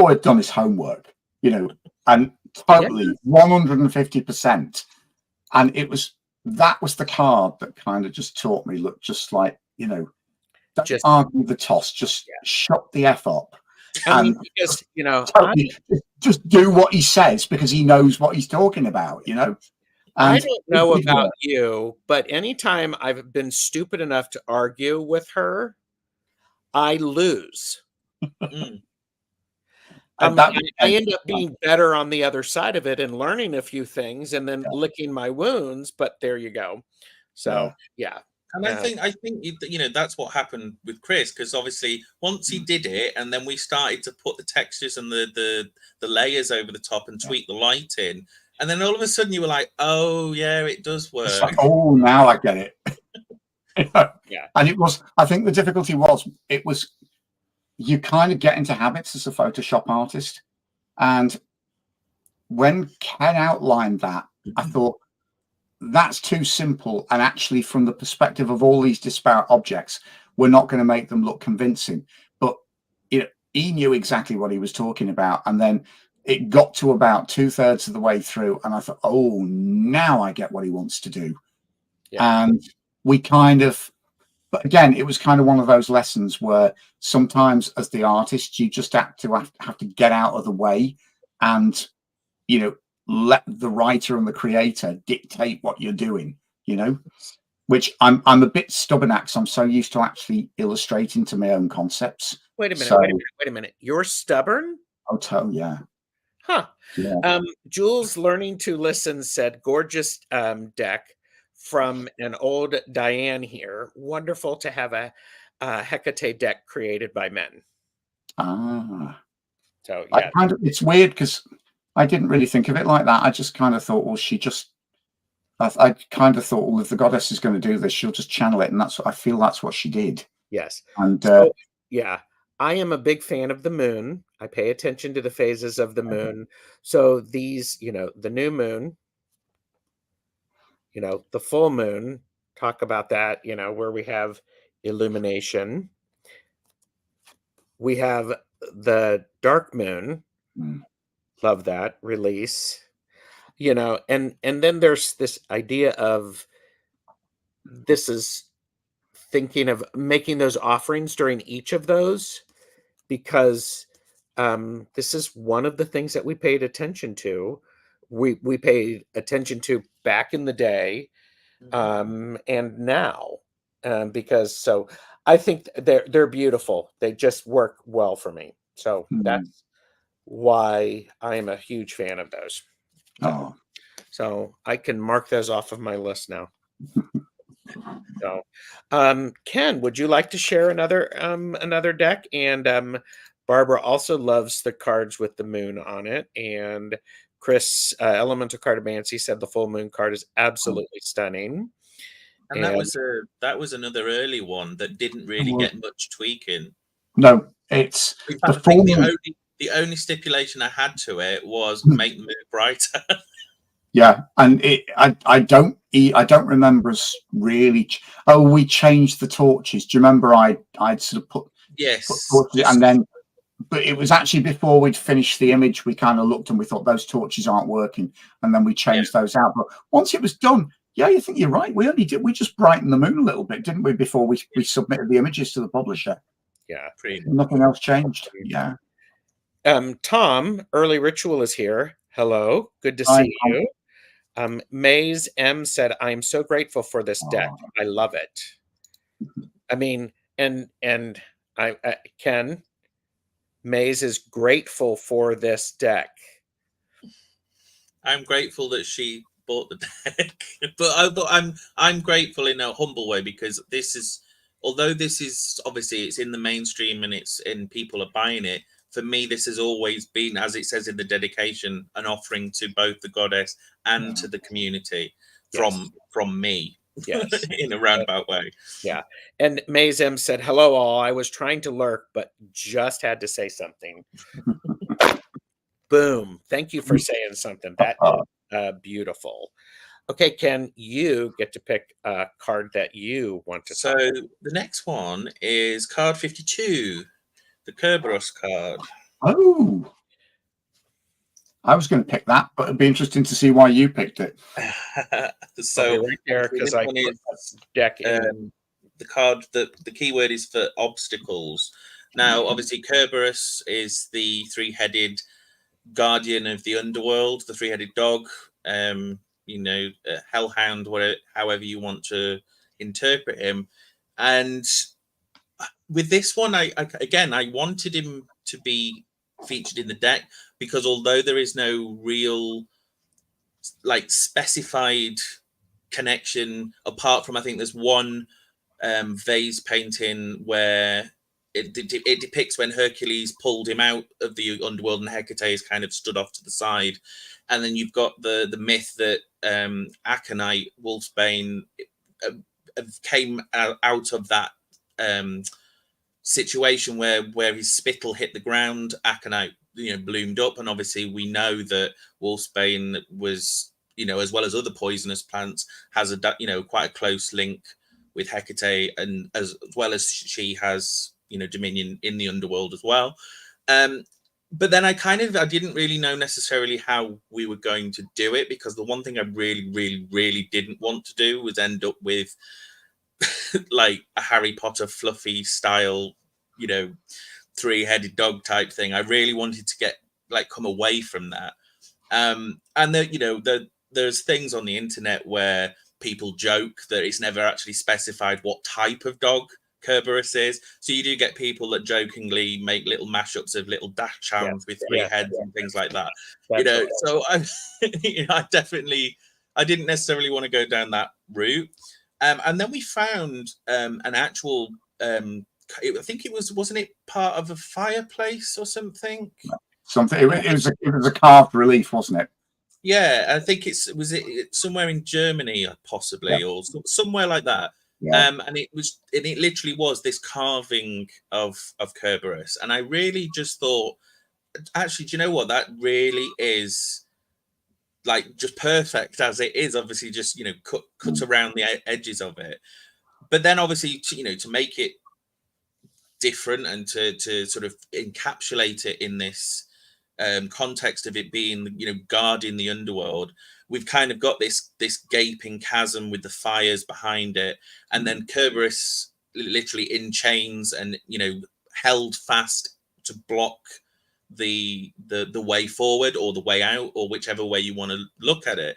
had done his homework, and totally 150%. And that was the card that kind of just taught me, look, just like, don't just argue the toss, just shut the F up. I mean, because, totally, just do what he says because he knows what he's talking about, And I don't know about you, but anytime I've been stupid enough to argue with her, I lose. I end up being better on the other side of it and learning a few things and then licking my wounds, but there you go. So, yeah. And I think that's what happened with Chris, because obviously once he did it, and then we started to put the textures and the layers over the top and tweak the lighting, and then all of a sudden you were like, oh yeah, it does work. It's like, oh, now I get it. Yeah. And it was, I think the difficulty was, you kind of get into habits as a Photoshop artist. And when Ken outlined that, I thought, that's too simple. And actually, from the perspective of all these disparate objects, we're not going to make them look convincing. But he knew exactly what he was talking about. And then it got to about 2/3 of the way through. And I thought, oh, now I get what he wants to do. Yeah. And we but again, it was kind of one of those lessons where sometimes as the artist, you just have to get out of the way and, let the writer and the creator dictate what you're doing, which I'm a bit stubborn at, because I'm so used to actually illustrating to my own concepts. Wait a minute. You're stubborn? Oh, yeah. Huh. Yeah. Jules Learning to Listen said, gorgeous deck from an old Diane here. Wonderful to have a Hecate deck created by men. So yeah, it's weird because I didn't really think of it like that. I just kind of thought, well, I kind of thought, well, if the goddess is going to do this, she'll just channel it, and I feel that's what she did. Yes. And yeah, I am a big fan of the moon. I pay attention to the phases of the moon. So these, the new moon, the full moon, talk about that, where we have illumination. We have the dark moon. Love that, release. And then there's this idea of this is thinking of making those offerings during each of those, because this is one of the things that we paid attention to. We paid attention to back in the day, and now, because so I think they're beautiful. They just work well for me. So that's why I am a huge fan of those. Oh, so I can mark those off of my list now. So, Ken, would you like to share another deck? And Barbara also loves the cards with the moon on it. And Chris, Elemental Cartomancy, said the full moon card is absolutely stunning. And that was another early one that didn't really get much tweaking. No, it's the full moon. The only stipulation I had to it was make the moon brighter. Yeah, and I don't remember us really. We changed the torches. Do you remember? I'd sort of put torches, and then, but it was actually before we'd finished the image. We kind of looked and we thought those torches aren't working, and then we changed those out. But once it was done, yeah, you think you're right. We just brightened the moon a little bit, didn't we? Before we submitted the images to the publisher. Yeah, nothing else changed. Yeah. Tom, Early Ritual is here. Hello, good to see you. Maze M said, I'm so grateful for this deck. I love it. I mean, and I Ken, Maze is grateful for this deck. I'm grateful that she bought the deck. But I'm grateful in a humble way, because this is, although this is obviously it's in the mainstream and it's in people are buying it. For me, this has always been, as it says in the dedication, an offering to both the goddess and to the community from me. Yes. In a roundabout way. Yeah. And Maze M said, hello all. I was trying to lurk, but just had to say something. Boom. Thank you for saying something. That is beautiful. Okay, Ken, you get to pick a card that you want to So the next one is card 52, the Kerberos card. Oh, I was going to pick that, but it'd be interesting to see why you picked it. So right there, because I put is deck in. the card that the keyword is for obstacles. Now, obviously, Kerberos is the three-headed guardian of the underworld, the three-headed dog. Hellhound, whatever, however you want to interpret him. And with this one, I wanted him to be featured in the deck, because although there is no real specified connection, apart from I think there's one vase painting where it depicts when Hercules pulled him out of the underworld and Hecate is kind of stood off to the side, and then you've got the myth that Aconite, Wolfsbane, came out of that situation where his spittle hit the ground. Aconite bloomed up, and obviously we know that Wolfsbane was, as well as other poisonous plants, has a quite a close link with Hecate, and as well as she has dominion in the underworld as well. But then I didn't really know necessarily how we were going to do it, because the one thing I really didn't want to do was end up with like a Harry Potter fluffy style, three-headed dog type thing. I really wanted to get come away from that. And there's things on the internet where people joke that it's never actually specified what type of dog Kerberos is. So you do get people that jokingly make little mashups of little dachshunds with three heads and things like that. So I didn't necessarily want to go down that route. And then we found an actual I think it wasn't it part of a fireplace or something? It was a carved relief, wasn't it? Yeah, I think was it somewhere in Germany, possibly, or somewhere like that. Yeah. And it literally was this carving of Kerberos, and I really just thought, actually, do you know what? That really is just perfect as it is. Obviously, just cut around the edges of it, but then obviously to make it different and to sort of encapsulate it in this context of it being guarding the underworld, we've kind of got this gaping chasm with the fires behind it, and then Kerberos literally in chains and held fast to block the way forward or the way out, or whichever way you want to look at it.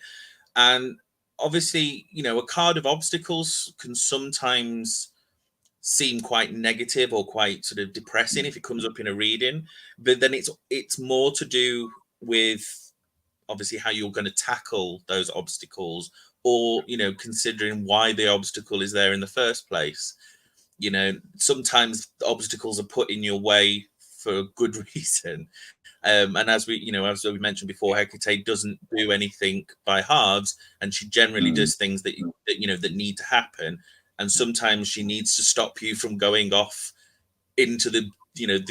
And obviously a card of obstacles can sometimes seem quite negative or quite sort of depressing if it comes up in a reading, but then it's more to do with obviously how you're going to tackle those obstacles, or considering why the obstacle is there in the first place. Sometimes the obstacles are put in your way for a good reason, and as we mentioned before, Hecate doesn't do anything by halves, and she generally does things that need to happen. And sometimes she needs to stop you from going off into the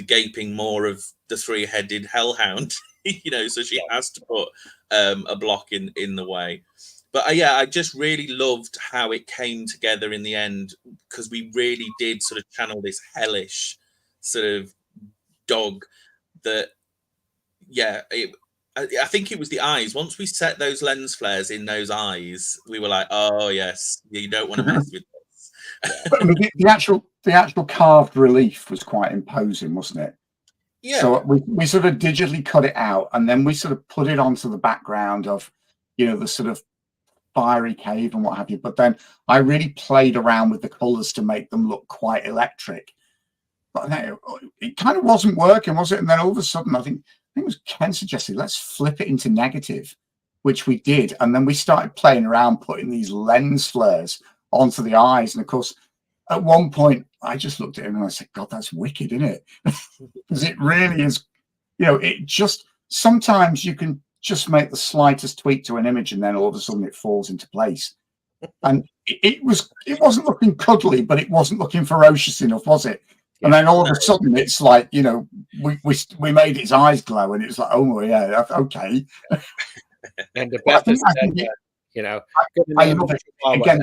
gaping maw of the three-headed hellhound, so she has to put a block in the way. But I just really loved how it came together in the end, because we really did sort of channel this hellish sort of dog that, I think it was the eyes. Once we set those lens flares in those eyes, we were like, oh yes, you don't want to mess with the actual carved relief was quite imposing, wasn't it? Yeah. So we sort of digitally cut it out, and then we sort of put it onto the background of the sort of fiery cave and what have you. But then I really played around with the colors to make them look quite electric. But it kind of wasn't working, was it? And then all of a sudden, I think it was Ken suggested, let's flip it into negative. which we did. And then we started playing around, putting these lens flares onto the eyes. And of course, at one point, I just looked at him and I said, God, that's wicked, isn't it? Because it really is, it just, sometimes you can just make the slightest tweak to an image and then all of a sudden it falls into place. And it wasn't looking cuddly, but it wasn't looking ferocious enough, was it? And then all of a sudden it's like, we made its eyes glow and it's like, oh yeah, okay. And the Beth is I love it. Again,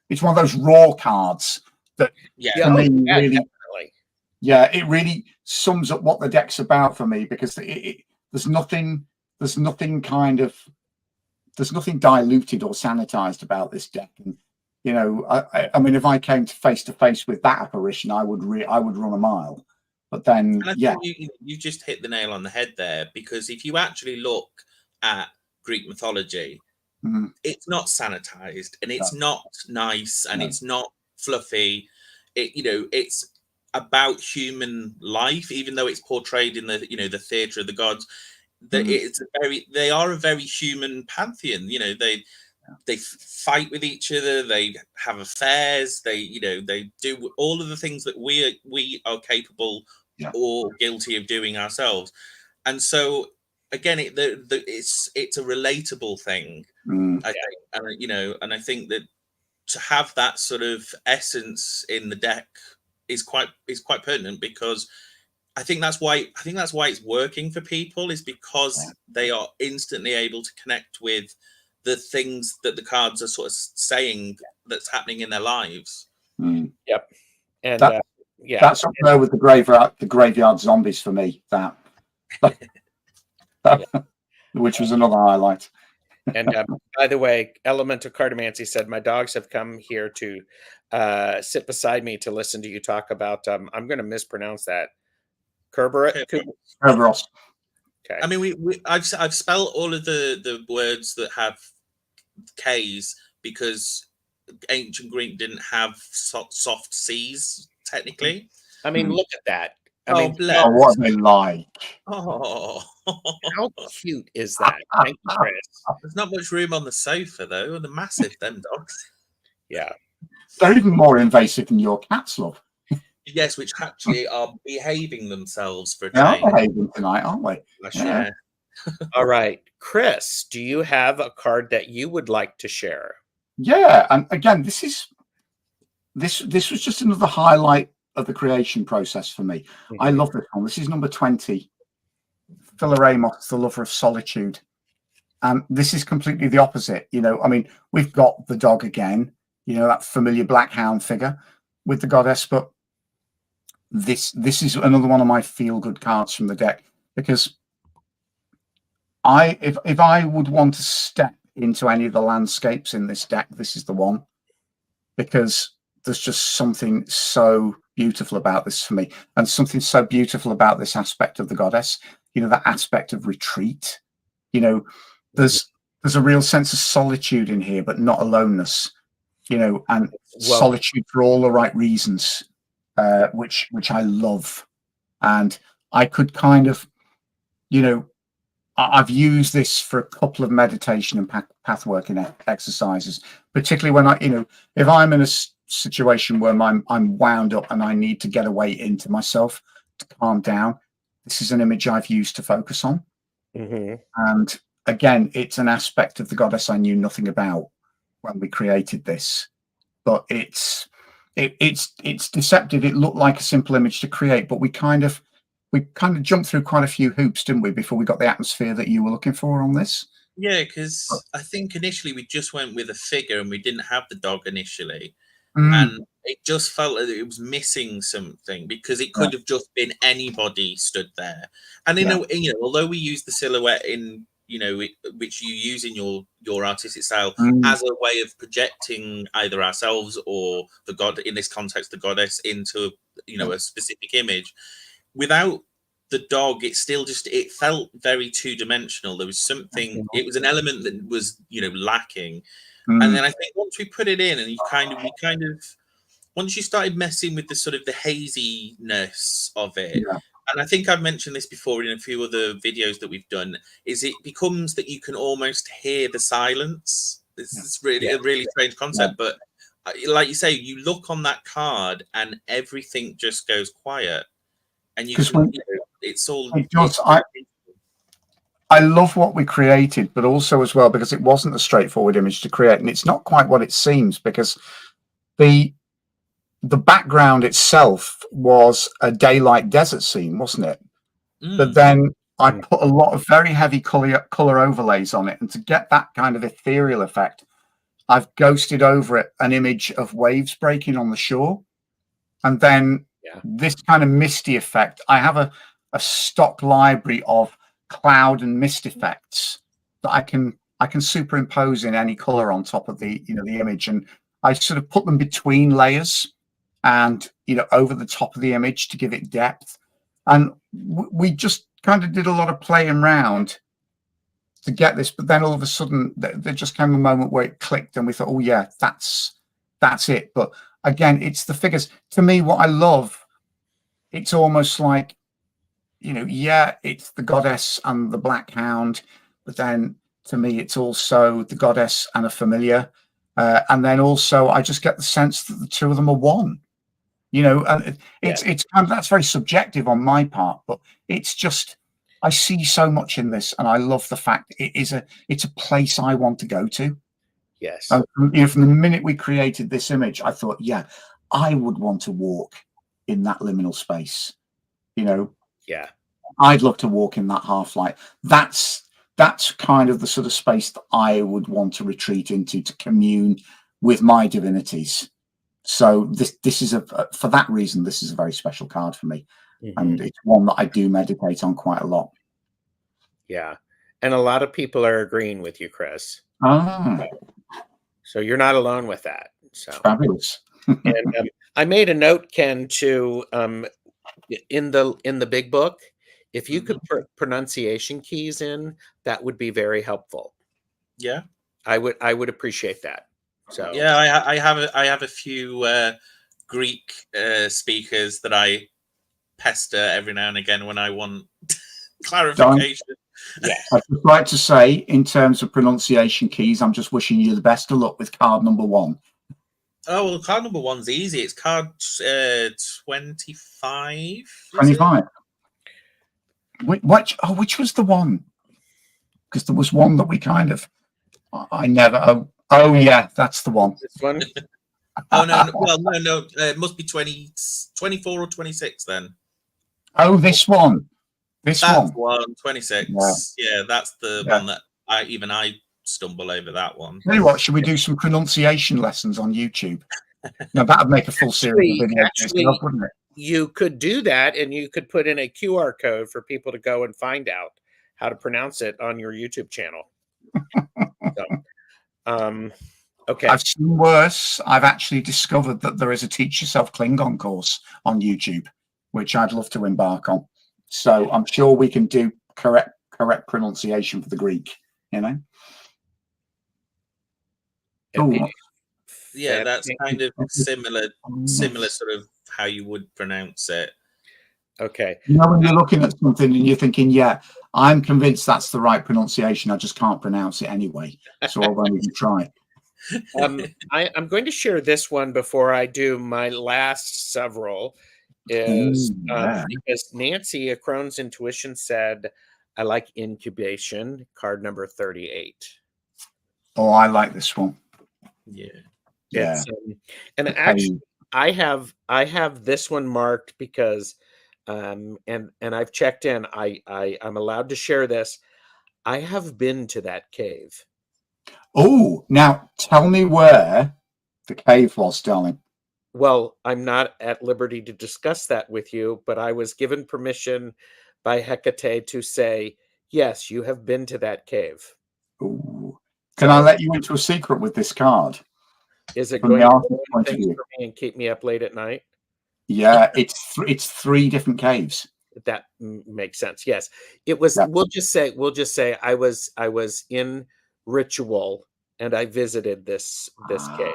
it's one of those raw cards that for me really, definitely. Yeah, it really sums up what the deck's about for me, because there's nothing diluted or sanitized about this deck. And I mean, if I came face to face with that apparition, I would run a mile. But then, think you just hit the nail on the head there, because if you actually look at Greek mythology, it's not sanitized and it's not nice and it's not fluffy. It's about human life, even though it's portrayed in the the theatre of the gods. They are a very human pantheon. They fight with each other, they have affairs, they do all of the things that we are capable or guilty of doing ourselves. And so again, it's a relatable thing, I think. And I think that to have that sort of essence in the deck is quite pertinent, because I think that's why it's working for people, is because they are instantly able to connect with the things that the cards are sort of saying that's happening in their lives. Yep. And that's up there with the graveyard zombies for me. Which was another highlight. And by the way, Elemental Cartomancy said, my dogs have come here to sit beside me to listen to you talk about, I'm going to mispronounce that, Kerberos. Okay. I mean, I've spelled all of the words that have K's because ancient Greek didn't have soft C's technically. I mean, look at that. What they like. Oh, how cute is that? Thank you, Chris. There's not much room on the sofa though. They're massive, them dogs. Yeah, they're even more invasive than your cats, love. Yes, which actually are behaving themselves for a change. They are behaving tonight, aren't we? Yeah. All right, Chris, do you have a card that you would like to share? Yeah, and again, this was just another highlight of the creation process for me. I love this one. This is number 20. Philaramos, the lover of solitude. And this is completely the opposite. I mean, we've got the dog again, that familiar black hound figure with the goddess, but this is another one of my feel-good cards from the deck, because if I would want to step into any of the landscapes in this deck, this is the one, because there's just something so beautiful about this for me, and something so beautiful about this aspect of the goddess, that aspect of retreat. There's a real sense of solitude in here, but not aloneness, and solitude for all the right reasons, which I love. And I could kind of, I've used this for a couple of meditation and path working exercises, particularly when if I'm in a situation where I'm wound up and I need to get away into myself to calm down. This is an image I've used to focus on. And again, it's an aspect of the goddess I knew nothing about when we created this, but it's deceptive. It looked like a simple image to create, but we kind of jumped through quite a few hoops, didn't we, before we got the atmosphere that you were looking for on this? Yeah, because I think initially we just went with a figure and we didn't have the dog initially. And it just felt like it was missing something, because it could have just been anybody stood there. And although we use the silhouette in which you use in your artistic style as a way of projecting either ourselves or the god, in this context the goddess, into a specific image, without the dog, it felt very two-dimensional. There was something, it was an element that was lacking. And then I think once we put it in, and we kind of once you started messing with the sort of the haziness of it, and I think I've mentioned this before in a few other videos that we've done, is it becomes that you can almost hear the silence. This is really a really strange concept, but like you say, you look on that card and everything just goes quiet, and you can, it's all. It does. I love what we created, but also as well because it wasn't a straightforward image to create, and it's not quite what it seems, because the background itself was a daylight desert scene, wasn't it? But then I put a lot of very heavy color overlays on it, and to get that kind of ethereal effect, I've ghosted over it an image of waves breaking on the shore, and then this kind of misty effect. I have a stock library of cloud and mist effects that I can superimpose in any color on top of the the image, and I sort of put them between layers and over the top of the image to give it depth. And we just kind of did a lot of playing around to get this, but then all of a sudden there just came a moment where it clicked, and we thought, oh yeah, that's it. But again, it's the figures. To me, what I love, it's almost like, it's the goddess and the black hound, but then to me, it's also the goddess and a familiar. And then also I just get the sense that the two of them are one, and it's kind of, that's very subjective on my part, but it's just, I see so much in this, and I love the fact it's a place I want to go to. Yes. From the minute we created this image, I thought, yeah, I would want to walk in that liminal space. Yeah, I'd love to walk in that half light. That's kind of the sort of space that I would want to retreat into, to commune with my divinities. So this is for that reason, this is a very special card for me, and it's one that I do meditate on quite a lot. Yeah, and a lot of people are agreeing with you, Chris. So you're not alone with that. So fabulous. And I made a note, Ken, to in the big book, if you could put pronunciation keys in, that would be very helpful. Yeah, I would appreciate that. So yeah, I have a few Greek speakers that I pester every now and again when I want clarification. Yeah, I'd just like to say, in terms of pronunciation keys, I'm just wishing you the best of luck with card number 1. Oh, well, card number 1's easy. It's card 25. 25. Which was the one? Because there was one that we kind of, I never. Oh yeah, that's the one. This one. Oh no, well no, it must be 24 or 26 then. Oh, this one. That's one, 26. Yeah, that's the one that I stumble over that one. Tell you what, should we do some pronunciation lessons on YouTube? Now that'd make a full series of videos, actually, wouldn't it? You could do that, and you could put in a QR code for people to go and find out how to pronounce it on your YouTube channel. Okay. I've seen worse. I've actually discovered that there is a Teach Yourself Klingon course on YouTube, which I'd love to embark on. So I'm sure we can do correct pronunciation for the Greek, Yeah, that's kind of similar sort of how you would pronounce it. Okay. When you're looking at something and you're thinking, yeah, I'm convinced that's the right pronunciation, I just can't pronounce it anyway. So I won't even try. I'm going to share this one before I do my last several. Because Nancy, a Crohn's Intuition, said, I like incubation, card number 38. Oh, I like this one. Yeah. And actually, I have this one marked because, and I've checked in. I'm allowed to share this. I have been to that cave. Oh, now tell me where the cave was, darling. Well, I'm not at liberty to discuss that with you, but I was given permission by Hecate to say, yes, you have been to that cave. Ooh. Can I let you into a secret with this card? Is it going to ruin things for me and keep me up late at night? Yeah, it's 3 different caves. That makes sense. Yes, it was. Yeah. We'll just say I was in Ritual and I visited this cave.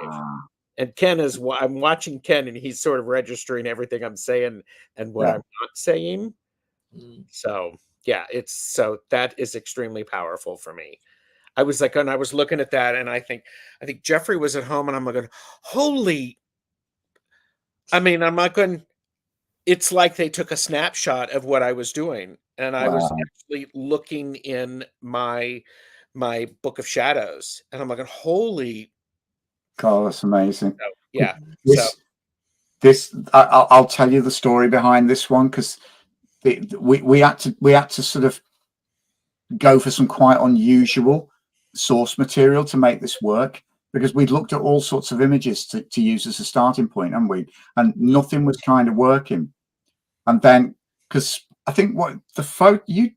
And Ken I'm watching Ken, and he's sort of registering everything I'm saying and what I'm not saying. So yeah, that is extremely powerful for me. I was like, and I was looking at that, and I think Jeffrey was at home, and I'm like, holy. I mean, I'm not going. It's like they took a snapshot of what I was doing, and I was Wow. actually looking in my book of shadows, and I'm like, holy. God, that's amazing. So, yeah. I'll tell you the story behind this one, because we had to sort of go for some quite unusual source material to make this work, because we'd looked at all sorts of images to use as a starting point, haven't we? And nothing was kind of working. And then, because I think what the photo you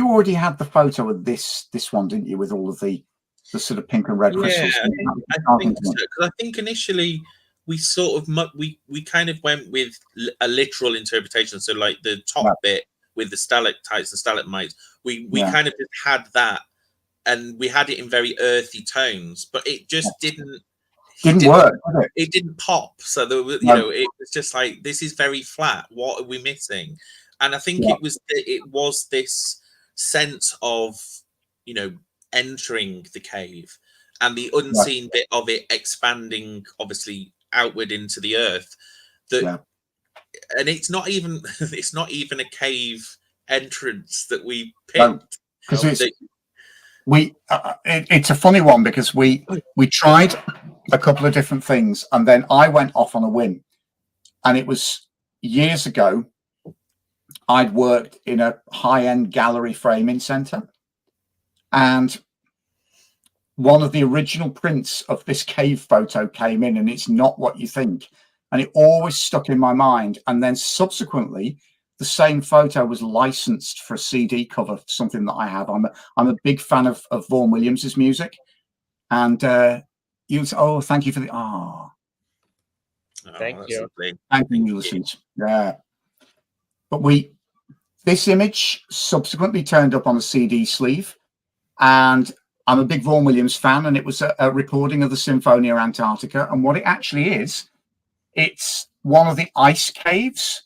already had the photo of this one, didn't you, with all of the sort of pink and red crystals? I think so, because I think initially we sort of we kind of went with a literal interpretation. So like the top bit with the stalactites and stalagmites, we kind of just had that, and we had it in very earthy tones, but it just didn't work. It didn't pop. So there was, it was just like, this is very flat. What are we missing? And I think it was this sense of, entering the cave and the unseen bit of it expanding, obviously outward into the earth. And it's not even a cave entrance that we picked, because it's a funny one, because we tried a couple of different things, and then I went off on a whim. And it was years ago. I'd worked in a high-end gallery framing center, and one of the original prints of this cave photo came in, and it's not what you think, and it always stuck in my mind. And then subsequently, the same photo was licensed for a CD cover, something that I have. I'm a big fan of Vaughan Williams's music, and you say, "Oh, thank you for the thank you, Ulysses." Yeah, but this image subsequently turned up on a CD sleeve, and I'm a big Vaughan Williams fan, and it was a recording of the Symphonia Antarctica. And what it actually is, it's one of the ice caves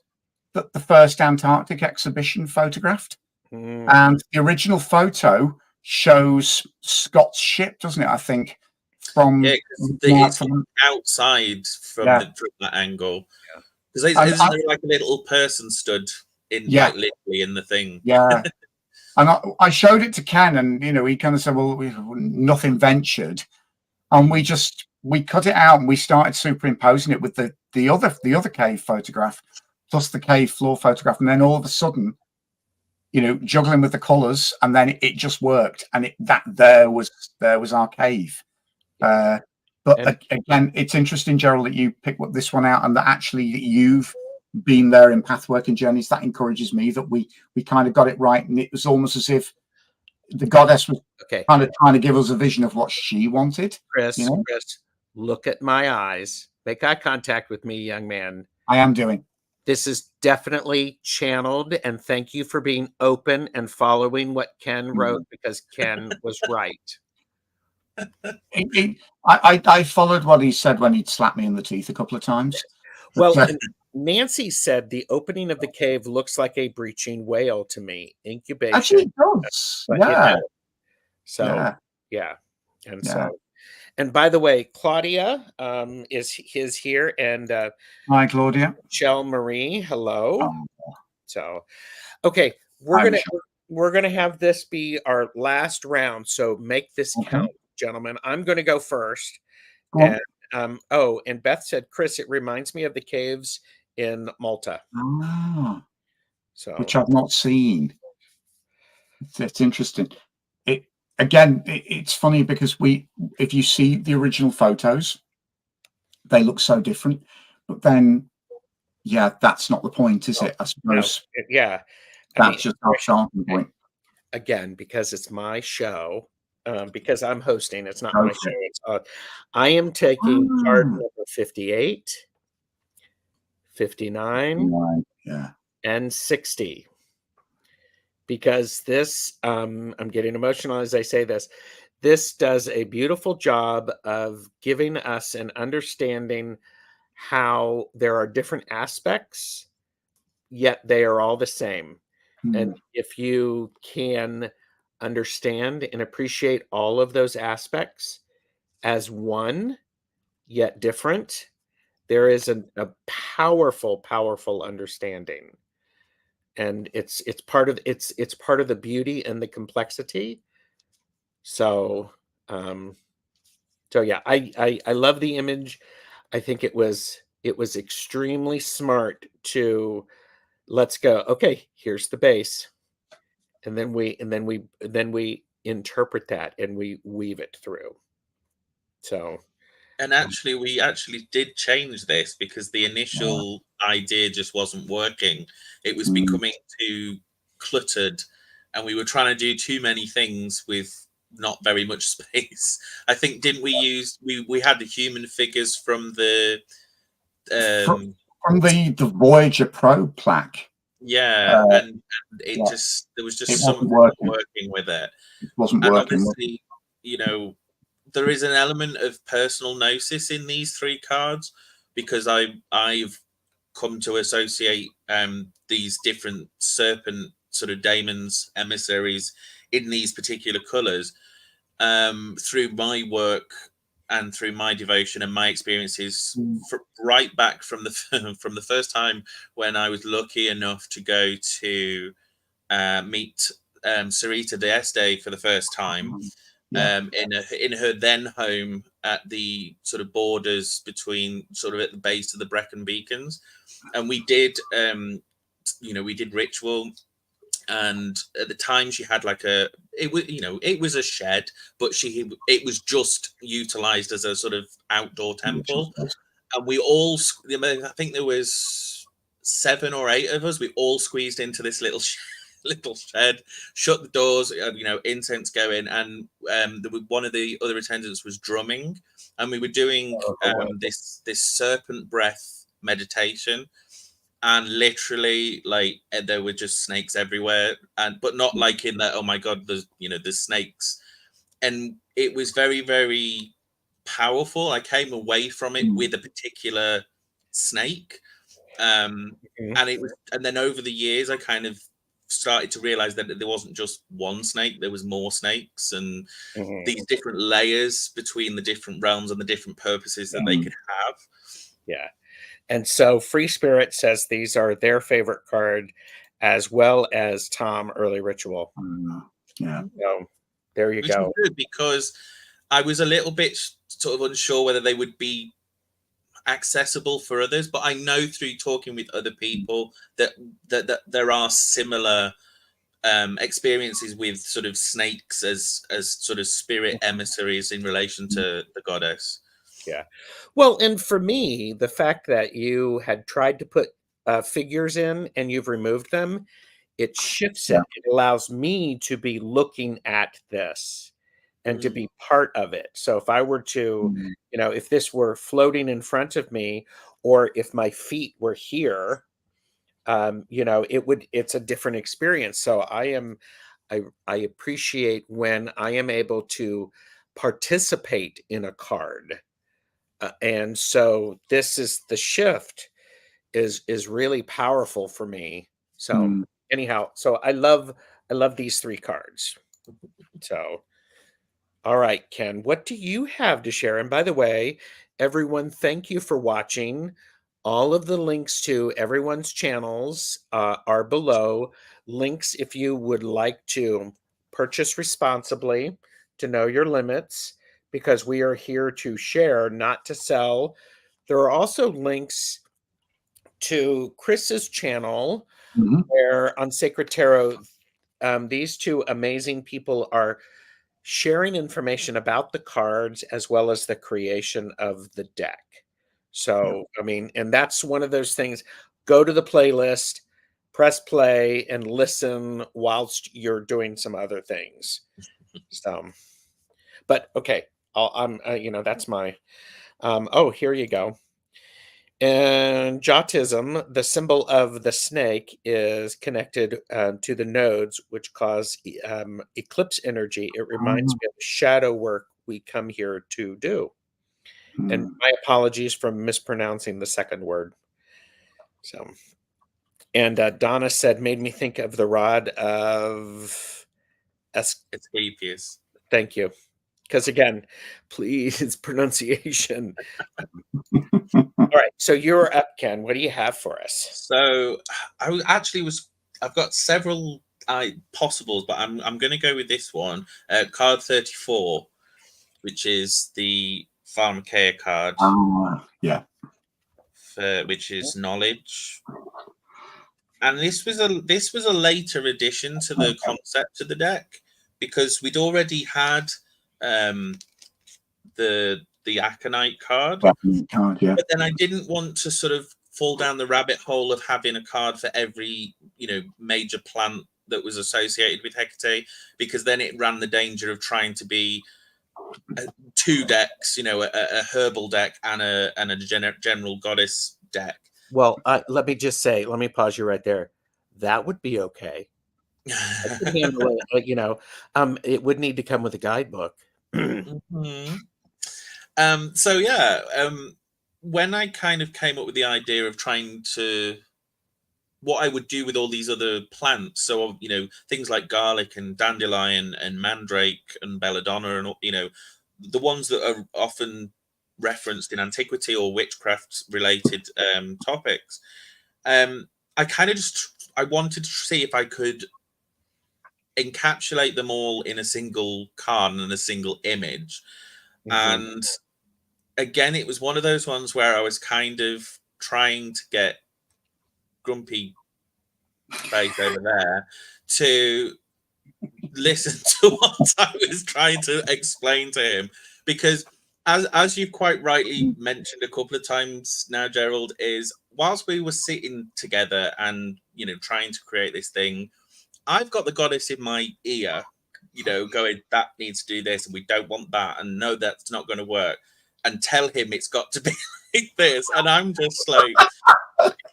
that the first Antarctic exhibition photographed. And the original photo shows Scott's ship, doesn't it? I think it's from outside from that angle. Because isn't there like a little person stood in, like literally in the thing? Yeah. And I showed it to Ken, and he kind of said, "Well, nothing ventured," and we cut it out, and we started superimposing it with the other cave photograph plus the cave floor photograph, and then all of a sudden, juggling with the colors, and then it just worked, and there was our cave. But again, it's interesting, Gerald, that you picked this one out, and that actually you've been there in Pathworking Journeys. That encourages me that we kind of got it right, and it was almost as if the goddess was kind of trying to give us a vision of what she wanted. Chris, look at my eyes. Make eye contact with me, young man. I am doing. This is definitely channeled, and thank you for being open and following what Ken wrote, because Ken was right. I followed what he said when he'd slapped me in the teeth a couple of times. Well, Nancy said the opening of the cave looks like a breaching whale to me. Incubation. Actually, it does. So, and by the way, Claudia is here, and hi, Claudia. Michelle Marie, hello. So, okay, we're gonna have this be our last round. So make this count, gentlemen. I'm gonna go first. And Beth said, Chris, it reminds me of the caves in Malta. Which I've not seen. It's interesting. It's funny because if you see the original photos, they look so different. But then, that's not the point, is it? I suppose. That's just our starting point. Again, because it's my show. Because I'm hosting, it's not my show. I am taking card number 58, 59, and 60. Because this, I'm getting emotional as I say this. This does a beautiful job of giving us an understanding how there are different aspects, yet they are all the same. And Mm. if you can understand and appreciate all of those aspects as one, yet different, there is a powerful, powerful understanding. And it's part of it's part of the beauty and the complexity. So um so yeah, I love the image. I think it was extremely smart to let's go. Okay, here's the base. And then we interpret that and we weave it through. So And actually, we actually did change this because the Yeah. initial idea just wasn't working. It was Mm. becoming too cluttered, and we were trying to do too many things with not very much space. I think didn't we had the human figures from the Fr- um From the Voyager Pro plaque, yeah, uh, and it yeah, just there was it just wasn't something not working. working with it. It wasn't And working. obviously, you know, there is an element of personal gnosis in these three cards because I've come to associate these different serpent sort of daemons emissaries in these particular colors through my work and through my devotion and my experiences Mm. right back from the from the first time when I was lucky enough to go to meet Sarita de Este for the first time Yeah. in her then home at the sort of borders between sort of at the base of the Brecon Beacons, and we did we did ritual. And at the time, she had like it was a shed, but it was just utilized as a sort of outdoor temple. And we all, I think there was 7 or 8 of us. We all squeezed into this little little shed, shut the doors, incense going, and one of the other attendants was drumming, and we were doing this serpent breath meditation, and literally like there were just snakes everywhere, and but not like in that, oh my god, there's snakes. And it was very, very powerful. I came away from it with a particular snake, mhm, and then over the years I kind of started to realize that there wasn't just one snake, there was more snakes, and mhm, these different layers between the different realms and the different purposes that they could have. yeah. And so Free Spirit says these are their favorite card, as well as Tom Early Ritual. Yeah. So there you Which is go. good because I was a little bit sort of unsure whether they would be accessible for others, but I know through talking with other people that there are similar experiences with sort of snakes as sort of spirit emissaries in relation to the goddess. Yeah. Well, and for me, the fact that you had tried to put figures in and you've removed them, it shifts Yeah. it. It allows me to be looking at this and to Mm. be part of it. So if I were to, Mm. if this were floating in front of me, or if my feet were here, it's a different experience. So I appreciate when I am able to participate in a card. And so this is the shift is really powerful for me. So Mm. anyhow, so I love these three cards. So all right, Ken, what do you have to share? And by the way, everyone, thank you for watching. All of the links to everyone's channels are below. Links if you would like to purchase responsibly, to know your limits, because we are here to share, not to sell. There are also links to Chris's channel, Mhm. where on Sacred Tarot, these two amazing people are sharing information about the cards as well as the creation of the deck. Yeah. So, I mean, and that's one of those things. Go to the playlist, press play, and listen whilst you're doing some other things. So, but okay, that's my. Oh, here you go. And Jotism, the symbol of the snake, is connected to the nodes, which cause eclipse energy. It reminds Mm. me of shadow work we come here to do. And Mm. my apologies for mispronouncing the second word. So, And Donna said, made me think of the rod of Asclepius. Thank you. Because again, please, pronunciation. All right, so you're up, Ken. What do you have for us? So I've got several possibles, but I'm going to go with this one, card 34, which is the Pharmakeia card. Yeah. Which is knowledge. And this was a later addition to the concept of the deck, because we'd already had the Aconite card. Yeah. But then I didn't want to sort of fall down the rabbit hole of having a card for every, major plant that was associated with Hecate, because then it ran the danger of trying to be two decks, a herbal deck and a general goddess deck. Well, let me pause you right there. That would be okay. It would need to come with a guidebook. Mm-hmm. When I kind of came up with the idea of trying to what I would do with all these other plants, so things like garlic and dandelion and mandrake and belladonna, and the ones that are often referenced in antiquity or witchcraft related topics, I wanted to see if I could encapsulate them all in a single card and a single image. And again, it was one of those ones where I was kind of trying to get Grumpy Face over there to listen to what I was trying to explain to him, because as you've quite rightly mentioned a couple of times now, Gerald, is whilst we were sitting together and trying to create this thing, I've got the goddess in my ear, going, that needs to do this and we don't want that, and no, that's not going to work, and tell him it's got to be like this. And I'm just like,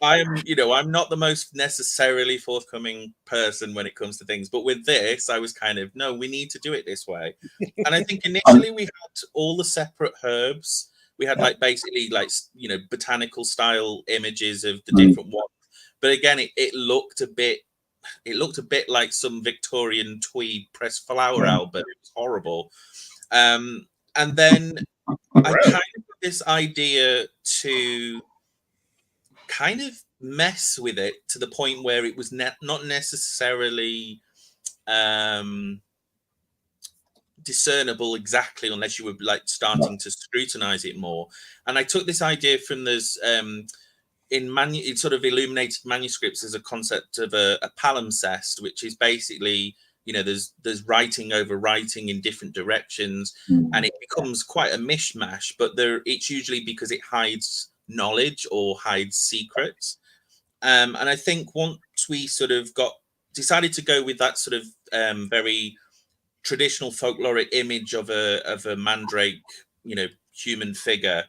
I'm not the most necessarily forthcoming person when it comes to things, but with this, I was kind of, no, we need to do it this way. And I think initially we had all the separate herbs. We had basically botanical style images of the different ones. But again, it looked a bit like some Victorian twee pressed flower album. It was horrible. And then I kind of had this idea to kind of mess with it to the point where it was not necessarily discernible exactly unless you were starting to scrutinize it more. And I took this idea from in sort of illuminated manuscripts as a concept of a palimpsest, which is basically there's writing over writing in different directions, and it becomes quite a mishmash, but it's usually because it hides knowledge or hides secrets. And I think once we sort of decided to go with that sort of very traditional folkloric image of a mandrake, human figure,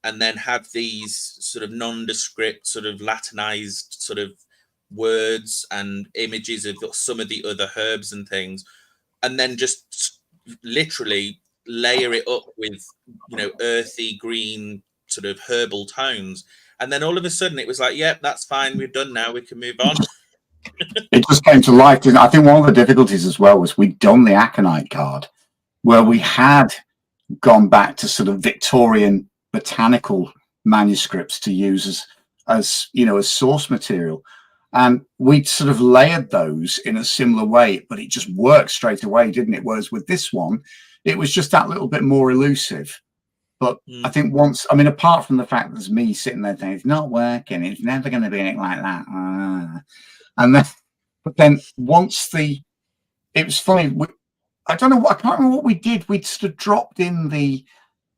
and then have these sort of nondescript, sort of Latinized sort of words and images of some of the other herbs and things, and then just literally layer it up with earthy green sort of herbal tones, and then all of a sudden it was like, yep, that's fine, we're done now, we can move on. It just came to life. I think one of the difficulties as well was we'd done the Aconite card where we had gone back to sort of Victorian botanical manuscripts to use as source material, and we'd sort of layered those in a similar way, but it just worked straight away, didn't it? Whereas with this one, it was just that little bit more elusive. But I think apart from the fact that there's me sitting there saying it's not working, it's never going to be anything like that, but then once it was funny. I can't remember what we did. We'd sort of dropped in the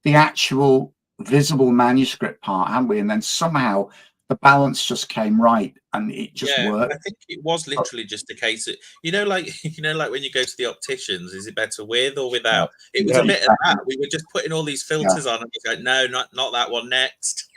actual visible manuscript part, hadn't we? And then somehow the balance just came right, and it just worked. I think it was literally just a case of like when you go to the opticians, is it better with or without? It was a bit of that. We were just putting all these filters on, and we go, no, not that one, next.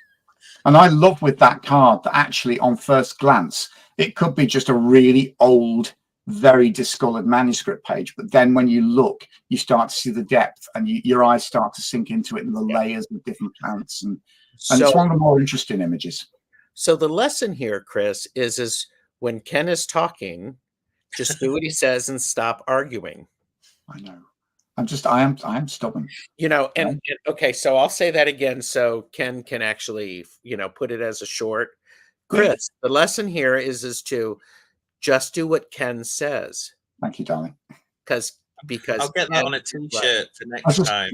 And I love with that card that actually, on first glance, it could be just a really old, very discolored manuscript page, but then when you look, you start to see the depth, and your eyes start to sink into it, and the layers of different plants, and it's one of the more interesting images. So the lesson here, Chris, is when Kenn is talking, just do what he says and stop arguing. I know. I am stubborn. And okay, so I'll say that again so Kenn can actually, put it as a short. Chris, the lesson here is to just do what Kenn says. Thank you, darling. Because I'll get that on a t-shirt for next time.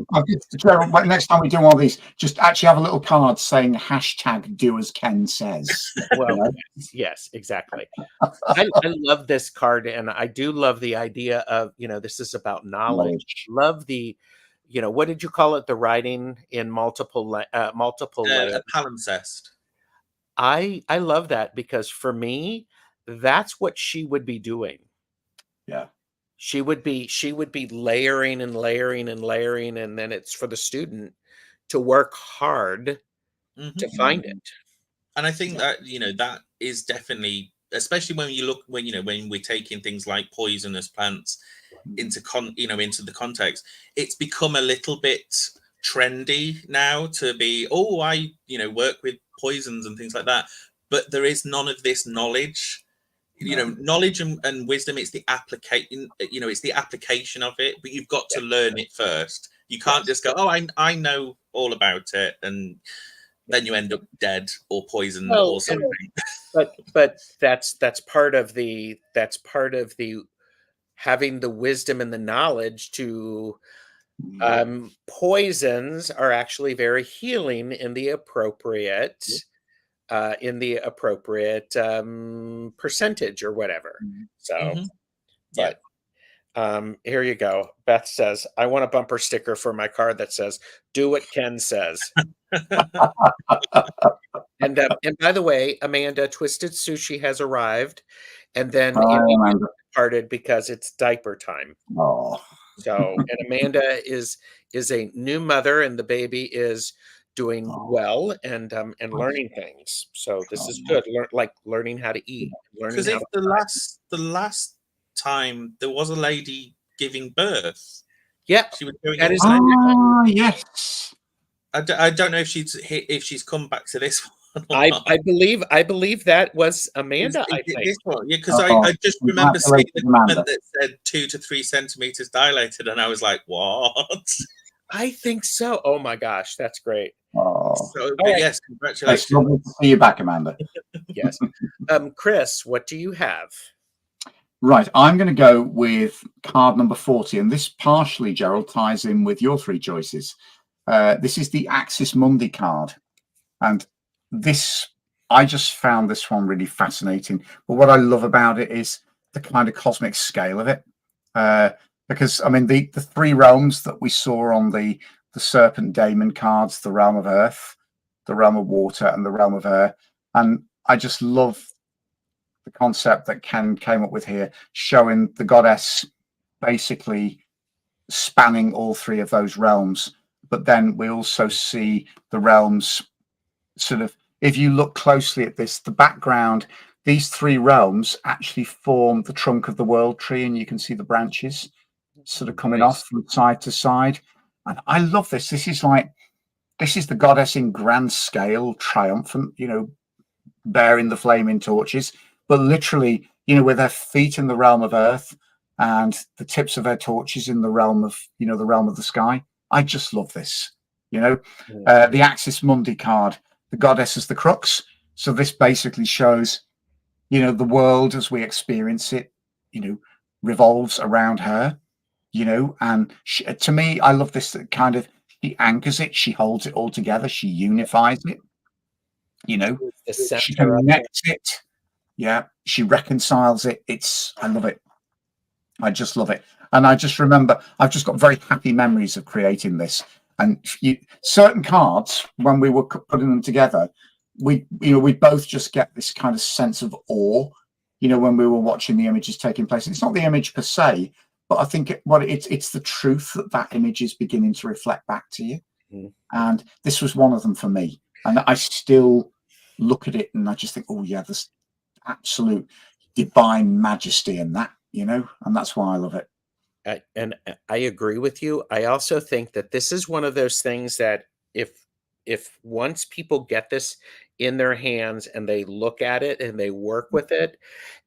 Gerald, next time we do all these, just actually have a little card saying #do as Kenn says. Well, yes, exactly. I love this card, and I do love the idea of, this is about knowledge. Love the, what did you call it? The writing in multiple layers. A palimpsest. I love that because for me, that's what she would be doing. Yeah. She would be layering and layering and layering, and then it's for the student to work hard to find it. And I think that, that is definitely, especially when when we're taking things like poisonous plants into the context, it's become a little bit trendy now to be, I work with poisons and things like that. But there is none of this knowledge. Knowledge and wisdom, it's the application, it's the application of it, but you've got to learn it first. You can't just go, I know all about it, and then you end up dead or poisoned or something. But that's part of the having the wisdom and the knowledge to poisons are actually very healing in the appropriate percentage or whatever. So, but here you go. Beth says, I want a bumper sticker for my car that says, do what Kenn says. And by the way, Amanda, Twisted Sushi has arrived, and then departed because it's diaper time. So, and Amanda is a new mother, and the baby is doing well and learning things. So this is good. Learning how to eat. Because the last time there was a lady giving birth. Yeah, she was doing it. Yes. I don't know if she's come back to this one. I believe that was Amanda. I think this one, because I just remember seeing the comment that said 2 to 3 centimeters dilated, and I was like, what? I think so. Oh my gosh, that's great. So, yes, congratulations. It's lovely to see you back, Amanda. Yes. Chris, what do you have? Right, I'm going to go with card number 40, and this partially, Gerald, ties in with your 3 choices. This is the Axis Mundi card, and I just found this one really fascinating. But what I love about it is the kind of cosmic scale of it. Because I mean, the 3 realms that we saw on the Serpent Daemon cards, the realm of earth, the realm of water, and the realm of air. And I just love the concept that Kenn came up with here, showing the goddess basically spanning all 3 of those realms. But then we also see the realms sort of, if you look closely at this, the background, these 3 realms actually form the trunk of the world tree, and you can see the branches sort of coming off from side to side. And I love this. This is the goddess in grand scale, triumphant, bearing the flaming torches, but literally, with her feet in the realm of earth and the tips of her torches in the realm of, the realm of the sky. I just love this. The Axis Mundi card, the goddess is the crux. So this basically shows, the world as we experience it, revolves around her. And to me, I love this kind of, she anchors it, she holds it all together, she unifies it, she connects it, she reconciles it. I love it. I just love it. And I just remember, I've just got very happy memories of creating this. And certain cards, when we were putting them together, we both just get this kind of sense of awe, when we were watching the images taking place. It's not the image per se, but I think it's the truth that image is beginning to reflect back to you. And this was one of them for me. And I still look at it and I just think, oh yeah, there's absolute divine majesty in that, and that's why I love it. And I agree with you. I also think that this is one of those things that if if once people get this in their hands and they look at it and they work with it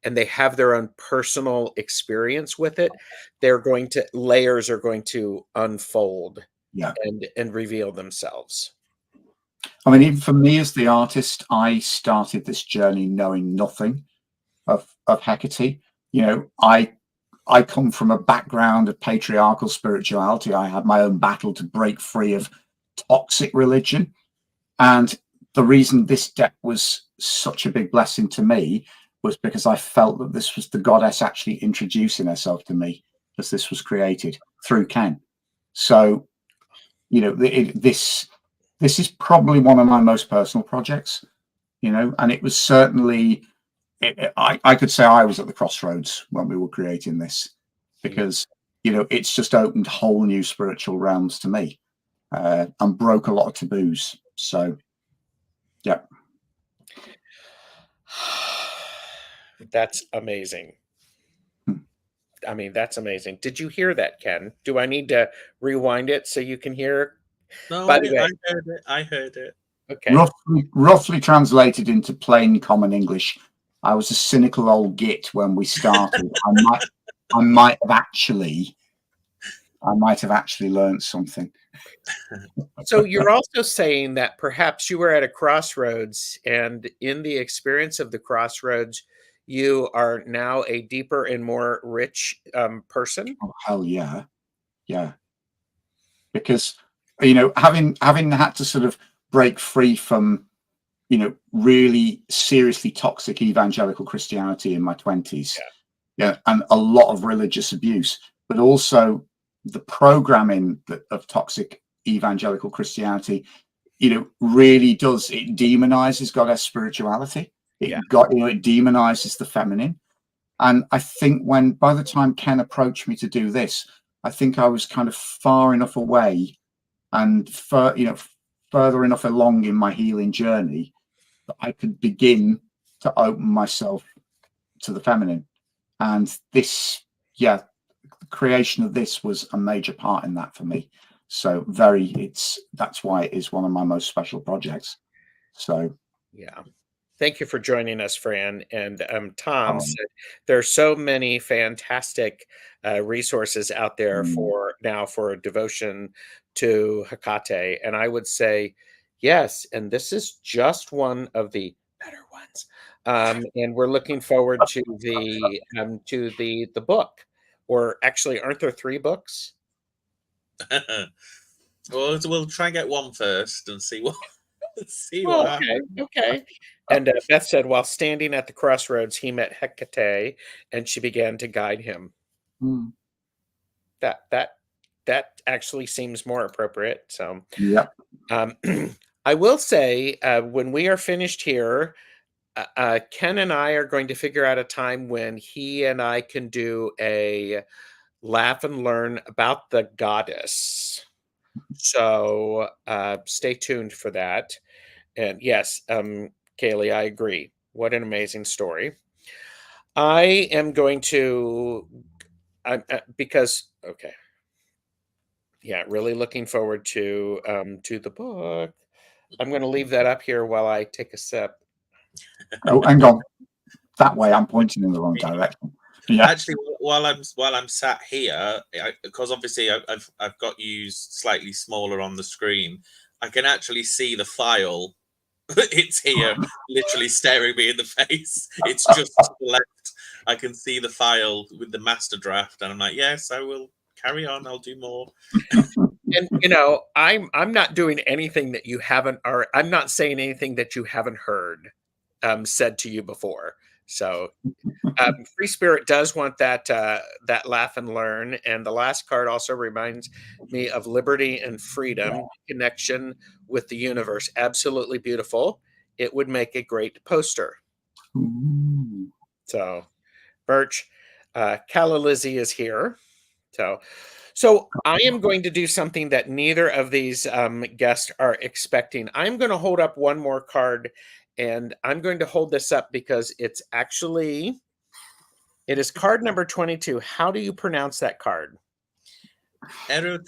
and they have their own personal experience with it, layers are going to unfold Yeah. and reveal themselves. I mean, even for me as the artist, I started this journey knowing nothing of Hecate. You know, I come from a background of patriarchal spirituality. I had my own battle to break free of toxic religion. And the reason this deck was such a big blessing to me was because I felt that this was the goddess actually introducing herself to me as this was created through Kenn. So, you know, this is probably one of my most personal projects, you know, and it was certainly, I could say I was at the crossroads when we were creating this, because, you know, it's just opened whole new spiritual realms to me, and broke a lot of taboos. So, yeah. That's amazing. Hmm. I mean, that's amazing. Did you hear that, Kenn? Do I need to rewind it so you can hear? No, By the way, I heard it. I heard it. okay. Roughly translated into plain common English, I was a cynical old git when we started. I might have actually learned something. So you're also saying that perhaps you were at a crossroads, and in the experience of the crossroads, you are now a deeper and more rich person. Oh, hell yeah. Yeah. Because, you know, having had to sort of break free from, you know, really seriously toxic evangelical Christianity in my 20s. Yeah, and a lot of religious abuse, but also the programming of toxic evangelical Christianity, you know, really does, it demonizes goddess spirituality. It demonizes the feminine. And I think by the time Kenn approached me to do this, I think I was kind of far enough away and further enough along in my healing journey that I could begin to open myself to the feminine. And this, the creation of this was a major part in that for me. So that's why it is one of my most special projects. So yeah. Thank you for joining us, Fran. And Tom said there are so many fantastic resources out there for devotion to Hecate. And I would say, yes, and this is just one of the better ones. And we're looking forward to the book. Or actually, aren't there 3 books? Well, we'll try and get one first and see what Oh, happens. okay. And Beth said, while standing at the crossroads, he met Hecate, and she began to guide him. That actually seems more appropriate. So, yeah. I will say, when we are finished here, Kenn and I are going to figure out a time when he and I can do a laugh and learn about the goddess. So stay tuned for that. And yes, Kaylee, I agree. What an amazing story. I am going to, because, okay. Yeah, really looking forward to the book. I'm going to leave that up here while I take a sip. Oh, hang on. That way I'm pointing in the wrong direction. Yeah. Actually, while I'm sat here, because obviously I've got you slightly smaller on the screen, I can actually see the file. It's here, literally staring me in the face. It's just to the left. I can see the file with the master draft, and I'm like, yes, I will carry on. I'll do more. And you know, I'm not doing anything that you haven't, or I'm not saying anything that you haven't heard said to you before. So Free Spirit does want that laugh and learn. And the last card also reminds me of liberty and freedom, connection with the universe. Absolutely beautiful. It would make a great poster. So, Birch, Calla Lizzie is here. So I am going to do something that neither of these guests are expecting. I'm going to hold up one more card, and I'm going to hold this up because it is card number 22. How do you pronounce that card? Hang on,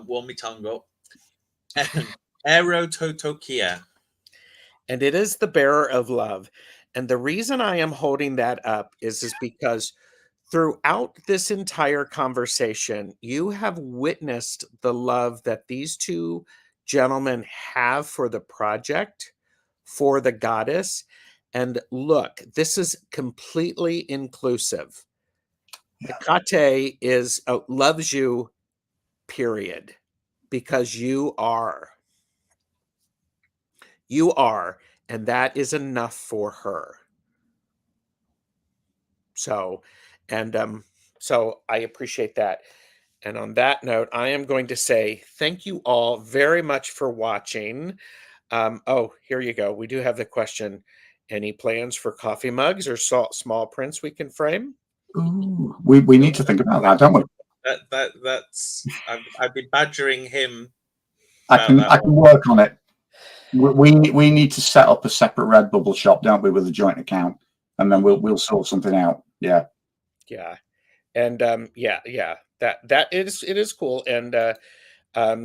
warm my tongue up. Aerototokia. And it is the bearer of love. And the reason I am holding that up is because throughout this entire conversation, you have witnessed the love that these two gentlemen have for the project, for the goddess. And look, this is completely inclusive. Yeah. Hekate is loves you, period, because you are. You are, and that is enough for her. So, and so I appreciate that. And on that note, I am going to say thank you all very much for watching. Oh, here you go. We do have the question. Any plans for coffee mugs or small prints we can frame? Ooh, we need to think about that, don't we? That's I've been badgering him. I can work on it. We need to set up a separate Redbubble shop, don't we, with a joint account, and then we'll sort something out. Yeah. Yeah. And yeah. That it is cool. And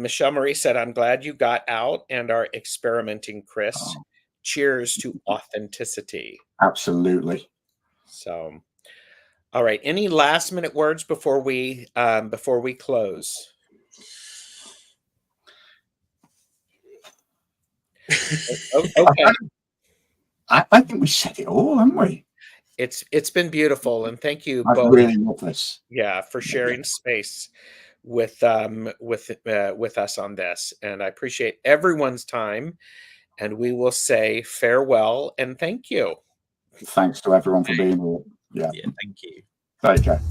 Michelle Marie said, "I'm glad you got out and are experimenting, Chris. Oh, Cheers to authenticity." absolutely. So, all right. Any last minute words before we close? Okay. I think we said it all, haven't we? It's been beautiful, and thank you I both. really love this. Yeah, for sharing space with us on this, and I appreciate everyone's time. And we will say farewell and thank you. Thanks to everyone for being here. Yeah. Thank you. Take care.